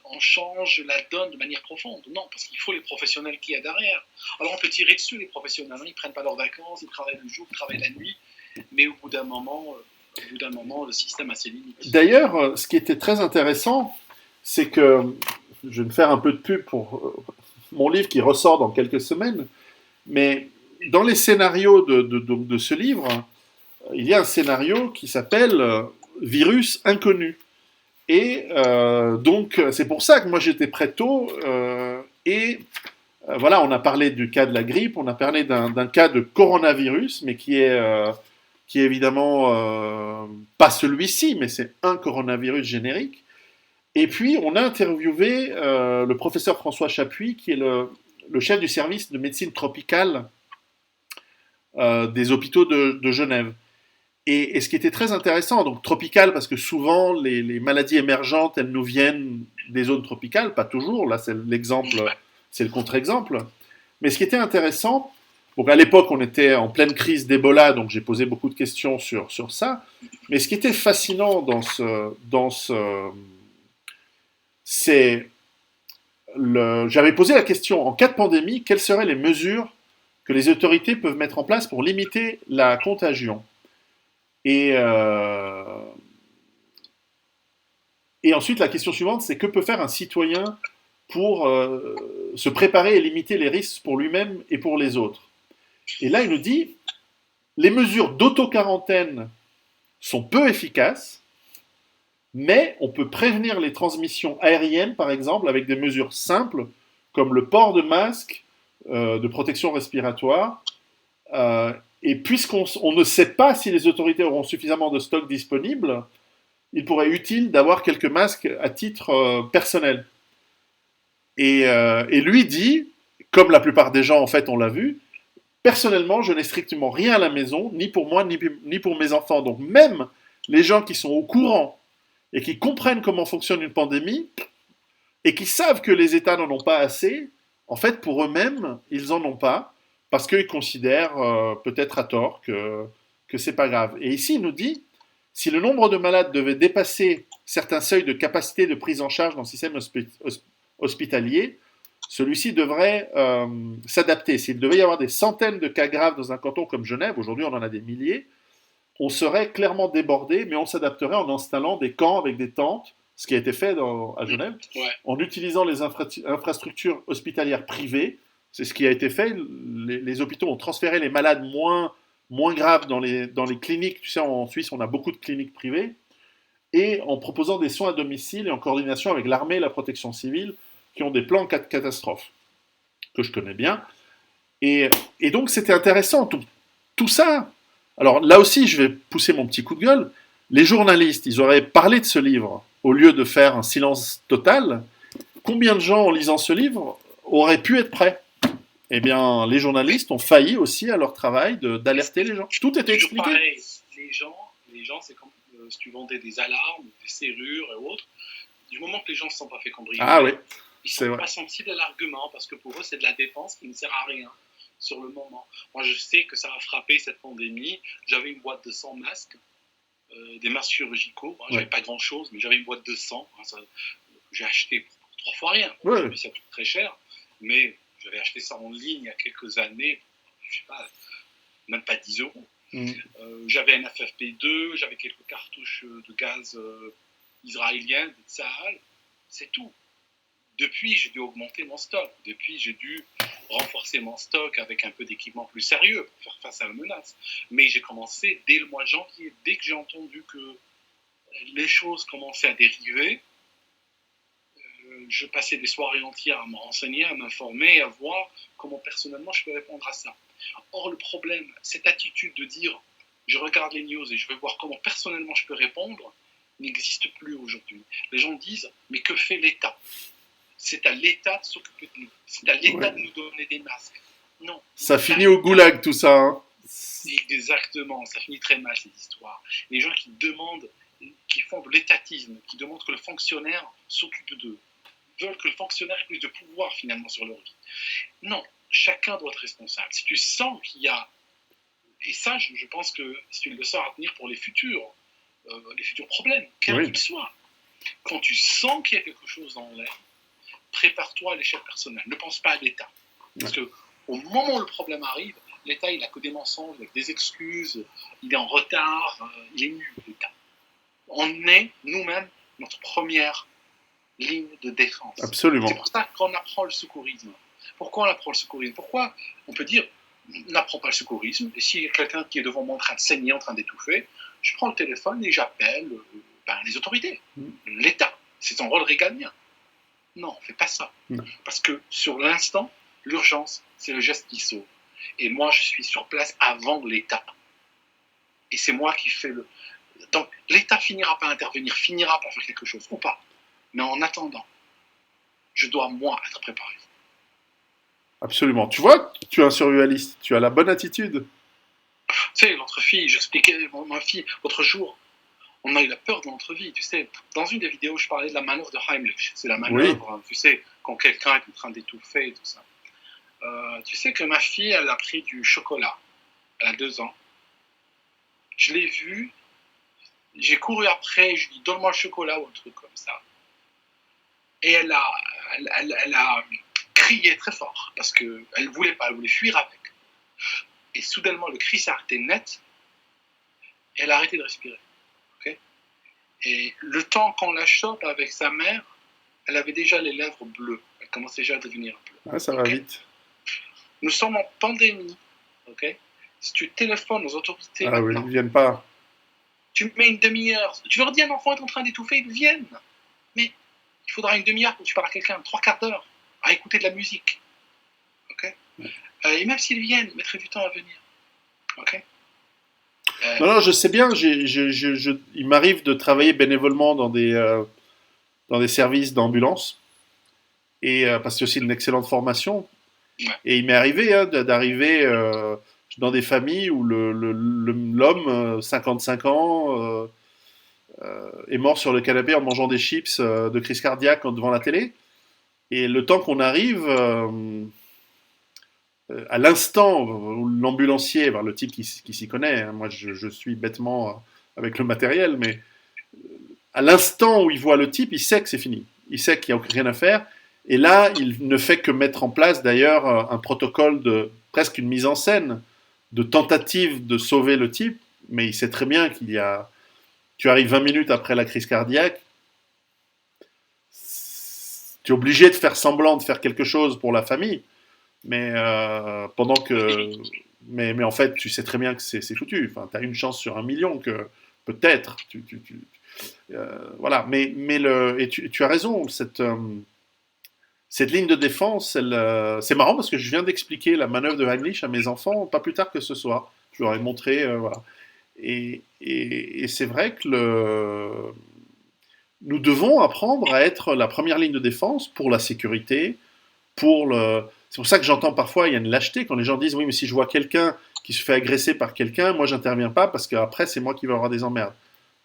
on change la donne de manière profonde. Non, parce qu'il faut les professionnels qu'il y a derrière. Alors on peut tirer dessus les professionnels, ils ne prennent pas leurs vacances, ils travaillent le jour, ils travaillent la nuit, mais au bout d'un moment, le système a ses limites. D'ailleurs, ce qui était très intéressant, c'est que je vais me faire un peu de pub pour mon livre qui ressort dans quelques semaines, mais dans les scénarios de ce livre, il y a un scénario qui s'appelle Virus inconnu. Et donc, c'est pour ça que moi j'étais prêt tôt. Voilà, on a parlé du cas de la grippe, on a parlé d'un cas de coronavirus, mais qui est évidemment pas celui-ci, mais c'est un coronavirus générique. Et puis, on a interviewé le professeur François Chapuis, qui est le chef du service de médecine tropicale des hôpitaux de Genève. Et ce qui était très intéressant, donc tropical, parce que souvent les maladies émergentes, elles nous viennent des zones tropicales, pas toujours, là c'est l'exemple, c'est le contre-exemple. Mais ce qui était intéressant, donc à l'époque on était en pleine crise d'Ebola, donc j'ai posé beaucoup de questions sur ça, mais ce qui était fascinant c'est j'avais posé la question, en cas de pandémie, quelles seraient les mesures que les autorités peuvent mettre en place pour limiter la contagion. Et, euh, et ensuite, la question suivante, c'est que peut faire un citoyen pour se préparer et limiter les risques pour lui-même et pour les autres. Et là, il nous dit, les mesures d'auto-quarantaine sont peu efficaces, mais on peut prévenir les transmissions aériennes, par exemple, avec des mesures simples, comme le port de masque, de protection respiratoire. Et puisqu'on ne sait pas si les autorités auront suffisamment de stocks disponibles, il pourrait être utile d'avoir quelques masques à titre personnel. Et lui dit, comme la plupart des gens en fait on l'a vu, personnellement je n'ai strictement rien à la maison, ni pour moi ni pour mes enfants. Donc même les gens qui sont au courant et qui comprennent comment fonctionne une pandémie et qui savent que les États n'en ont pas assez, en fait pour eux-mêmes ils en ont pas parce qu'ils considèrent peut-être à tort que c'est pas grave. Et ici il nous dit, si le nombre de malades devait dépasser certains seuils de capacité de prise en charge dans le système hospitalier, celui-ci devrait s'adapter. S'il devait y avoir des centaines de cas graves dans un canton comme Genève, aujourd'hui on en a des milliers, on serait clairement débordé, mais on s'adapterait en installant des camps avec des tentes, ce qui a été fait à Genève, en utilisant les infrastructures hospitalières privées. C'est ce qui a été fait. Les hôpitaux ont transféré les malades moins graves dans les cliniques. Tu sais, en Suisse, on a beaucoup de cliniques privées. Et en proposant des soins à domicile et en coordination avec l'armée et la protection civile, qui ont des plans en cas de catastrophe, que je connais bien. Et donc, c'était intéressant. Tout ça. Alors, là aussi, je vais pousser mon petit coup de gueule. Les journalistes, ils auraient parlé de ce livre au lieu de faire un silence total. Combien de gens, en lisant ce livre, auraient pu être prêts? Eh bien, les journalistes ont failli aussi à leur travail d'alerter les gens. Tout était expliqué. Pareil. Les gens, c'est comme si tu vendais des alarmes, des serrures et autres. Du moment que les gens ne se sont pas fait cambrioler, ils ne sont pas sensibles à l'argument parce que pour eux, c'est de la dépense qui ne sert à rien sur le moment. Moi, je sais que ça a frappé cette pandémie. J'avais une boîte de 100 masques, des masques chirurgicaux. J'avais pas grand-chose, mais j'avais une boîte de 100. J'ai acheté pour 3 fois rien. Aujourd'hui, ça coûte très cher, mais j'avais acheté ça en ligne il y a quelques années, je sais pas, même pas 10 euros. J'avais un FFP2, j'avais quelques cartouches de gaz israélien, de Tsahal, c'est tout. Depuis, j'ai dû augmenter mon stock. Depuis, j'ai dû renforcer mon stock avec un peu d'équipement plus sérieux pour faire face à la menace. Mais j'ai commencé dès le mois de janvier. Dès que j'ai entendu que les choses commençaient à dériver, je passais des soirées entières à me renseigner, à m'informer, à voir comment personnellement je peux répondre à ça. Or, le problème, cette attitude de dire je regarde les news et je vais voir comment personnellement je peux répondre, n'existe plus aujourd'hui. Les gens disent mais que fait l'État? c'est à l'État de s'occuper de nous. C'est à l'État de nous donner des masques. Non. Ça finit au goulag tout ça. Hein. Exactement, ça finit très mal cette histoire. Les gens qui demandent, qui font de l'étatisme, qui demandent que le fonctionnaire s'occupe d'eux, veulent que le fonctionnaire ait plus de pouvoir finalement sur leur vie. Non, chacun doit être responsable. Si tu sens qu'il y a, et ça je pense que c'est une leçon à retenir pour les futurs problèmes, quels qu'ils soient. Quand tu sens qu'il y a quelque chose dans l'air, prépare-toi à l'échelle personnelle. Ne pense pas à l'État. Parce que au moment où le problème arrive, l'État, il n'a que des mensonges, avec des excuses, il est en retard, il est nul, l'État. On est, nous-mêmes, notre première ligne de défense. Absolument. C'est pour ça qu'on apprend le secourisme. Pourquoi on apprend le secourisme? Pourquoi on peut dire, n'apprends pas le secourisme, et s'il y a quelqu'un qui est devant moi en train de saigner, en train d'étouffer, je prends le téléphone et j'appelle les autorités, l'État. C'est son rôle régalien. Non, on ne fait pas ça. Non. Parce que sur l'instant, l'urgence, c'est le geste qui sauve. Et moi, je suis sur place avant l'État. Et c'est moi qui fais le... Donc, l'État finira par intervenir, finira par faire quelque chose, ou pas. Mais en attendant, je dois, moi, être préparé. Absolument. Tu vois, tu es un survivaliste. Tu as la bonne attitude. Tu sais, l'autre fille, j'expliquais, ma fille, l'autre jour, on a eu la peur de notre vie. Tu sais, dans une des vidéos, je parlais de la manœuvre de Heimlich. C'est la manœuvre, tu sais, quand quelqu'un est en train d'étouffer et tout ça. Tu sais que ma fille, elle a pris du chocolat. Elle a 2 ans. Je l'ai vue. J'ai couru après. Je lui ai dit, donne-moi le chocolat ou un truc comme ça. Et elle a crié très fort parce qu'elle ne voulait pas. Elle voulait fuir avec. Et soudainement, le cri s'est arrêté net. Et elle a arrêté de respirer. Okay? Et le temps qu'on la chope avec sa mère, elle avait déjà les lèvres bleues. Elle commençait déjà à devenir bleue. Ah, ça va vite. Nous sommes en pandémie, ok? Si tu téléphones aux autorités maintenant, oui, ils ne viennent pas. Tu mets une demi-heure. Tu leur dis un enfant est en train d'étouffer, ils viennent. Mais il faudra une demi-heure pour que tu parles à quelqu'un, 3/4 d'heure, à écouter de la musique. Ok? Et même s'ils viennent, ils mettraient du temps à venir. Ok? Non, je sais bien. Il m'arrive de travailler bénévolement dans des services d'ambulance. Et parce que c'est aussi une excellente formation. Ouais. Et il m'est arrivé d'arriver dans des familles où l'homme, 55 ans, est mort sur le canapé en mangeant des chips de crise cardiaque devant la télé. Et le temps qu'on arrive, à l'instant où l'ambulancier, le type qui s'y connaît, hein, moi je suis bêtement avec le matériel, mais à l'instant où il voit le type, il sait que c'est fini. Il sait qu'il n'y a rien à faire. Et là, il ne fait que mettre en place d'ailleurs un protocole de presque une mise en scène de tentative de sauver le type, mais il sait très bien qu'il y a... Tu arrives 20 minutes après la crise cardiaque, tu es obligé de faire semblant de faire quelque chose pour la famille, mais pendant que... Mais en fait, tu sais très bien que c'est foutu. Enfin, tu as une chance sur 1 million que peut-être... voilà, mais et tu as raison, cette ligne de défense, c'est marrant parce que je viens d'expliquer la manœuvre de Heimlich à mes enfants pas plus tard que ce soir. Je leur ai montré, voilà. Et c'est vrai que nous devons apprendre à être la première ligne de défense pour la sécurité, c'est pour ça que j'entends parfois, il y a une lâcheté quand les gens disent, oui, mais si je vois quelqu'un qui se fait agresser par quelqu'un, moi j'interviens pas parce qu'après c'est moi qui vais avoir des emmerdes.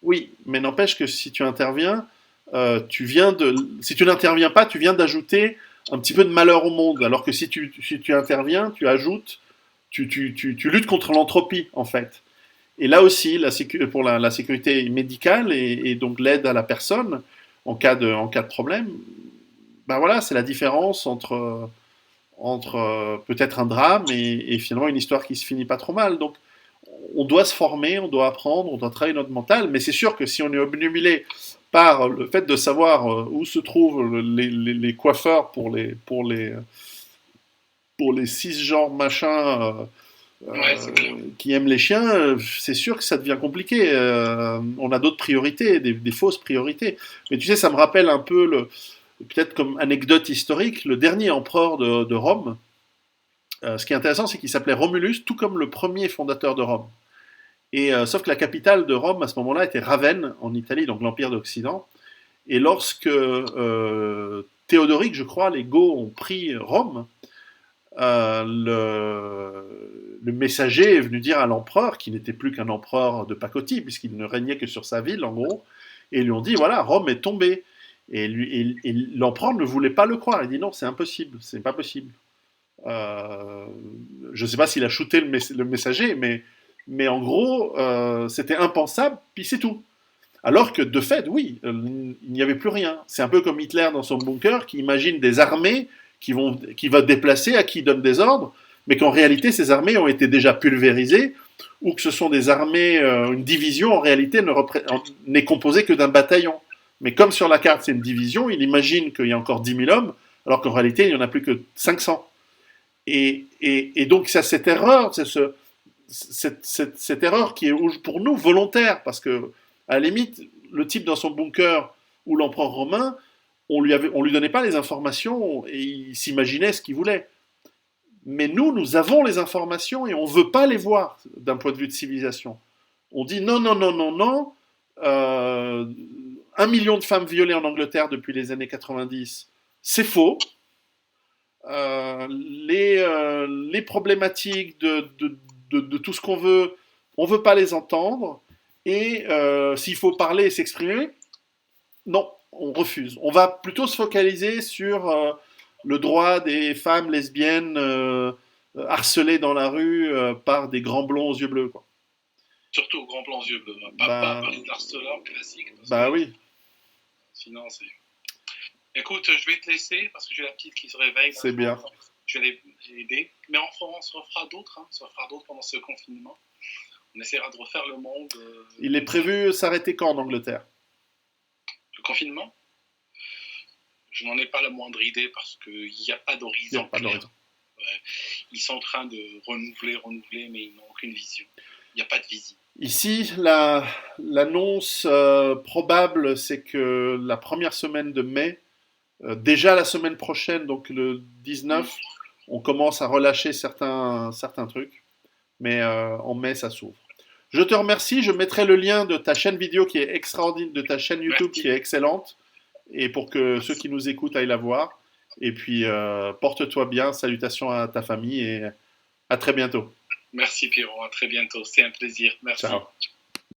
Oui, mais n'empêche que si tu interviens, si tu n'interviens pas, tu viens d'ajouter un petit peu de malheur au monde. Alors que si tu interviens, tu ajoutes, tu luttes contre l'entropie, en fait. Et là aussi, pour la sécurité médicale et donc l'aide à la personne en cas de problème, ben voilà, c'est la différence entre peut-être un drame et finalement une histoire qui se finit pas trop mal. Donc, on doit se former, on doit apprendre, on doit travailler notre mental, mais c'est sûr que si on est obnubilé par le fait de savoir où se trouvent les coiffeurs pour les cisgenres machins qui aiment les chiens, c'est sûr que ça devient compliqué. On a d'autres priorités, des fausses priorités. Mais tu sais, ça me rappelle un peu, peut-être comme anecdote historique, le dernier empereur de Rome. Ce qui est intéressant, c'est qu'il s'appelait Romulus, tout comme le premier fondateur de Rome. Et sauf que la capitale de Rome à ce moment-là était Ravenne en Italie, donc l'Empire d'Occident. Et lorsque Théodoric, je crois, les Goths ont pris Rome, le messager est venu dire à l'empereur, qui n'était plus qu'un empereur de pacotille, puisqu'il ne régnait que sur sa ville, en gros, et ils lui ont dit, voilà, Rome est tombée. Et l'empereur ne voulait pas le croire. Il dit, non, c'est impossible, c'est pas possible. Euh, je ne sais pas s'il a shooté le messager, mais en gros, c'était impensable, puis c'est tout. Alors que de fait, oui, il n'y avait plus rien. C'est un peu comme Hitler dans son bunker qui imagine des armées qui va déplacer, à qui il donne des ordres, mais qu'en réalité, ces armées ont été déjà pulvérisées, ou que ce sont des armées, une division en réalité n'est composée que d'un bataillon. Mais comme sur la carte c'est une division, il imagine qu'il y a encore 10 000 hommes, alors qu'en réalité, il n'y en a plus que 500. Et donc, c'est cette erreur, cette erreur qui est pour nous volontaire, parce que, à la limite, le type dans son bunker ou l'empereur romain, on lui donnait pas les informations et il s'imaginait ce qu'il voulait. Mais nous avons les informations et on veut pas les voir d'un point de vue de civilisation. On dit non, non, non, non, non. 1 million de femmes violées en Angleterre depuis les années 90, c'est faux. Les problématiques de tout ce qu'on veut, on veut pas les entendre. Et s'il faut parler et s'exprimer, non, on refuse. On va plutôt se focaliser sur le droit des femmes lesbiennes harcelées dans la rue par des grands blonds aux yeux bleus, quoi. Surtout aux grands blancs yeux bleus. Pas parler de l'harceleur classique. Bah oui. Sinon, c'est... Écoute, je vais te laisser parce que j'ai la petite qui se réveille. C'est bien. Je vais l'aider. Mais on se refera d'autres. On se refera d'autres pendant ce confinement. On essaiera de refaire le monde. Il est prévu s'arrêter quand en Angleterre? Le confinement? Je n'en ai pas la moindre idée parce qu'il n'y a pas d'horizon clair. Ouais. Ils sont en train de renouveler, mais ils n'ont aucune vision. Il n'y a pas de vision. Ici, l'annonce probable, c'est que la première semaine de mai, déjà la semaine prochaine, donc le 19, on commence à relâcher certains trucs. Mais en mai, ça s'ouvre. Je te remercie. Je mettrai le lien de ta chaîne vidéo qui est extraordinaire, de ta chaîne YouTube qui est excellente, et pour que ceux qui nous écoutent aillent la voir. Et puis, porte-toi bien. Salutations à ta famille et à très bientôt. Merci Pierrot. À très bientôt. C'est un plaisir. Merci. Ciao.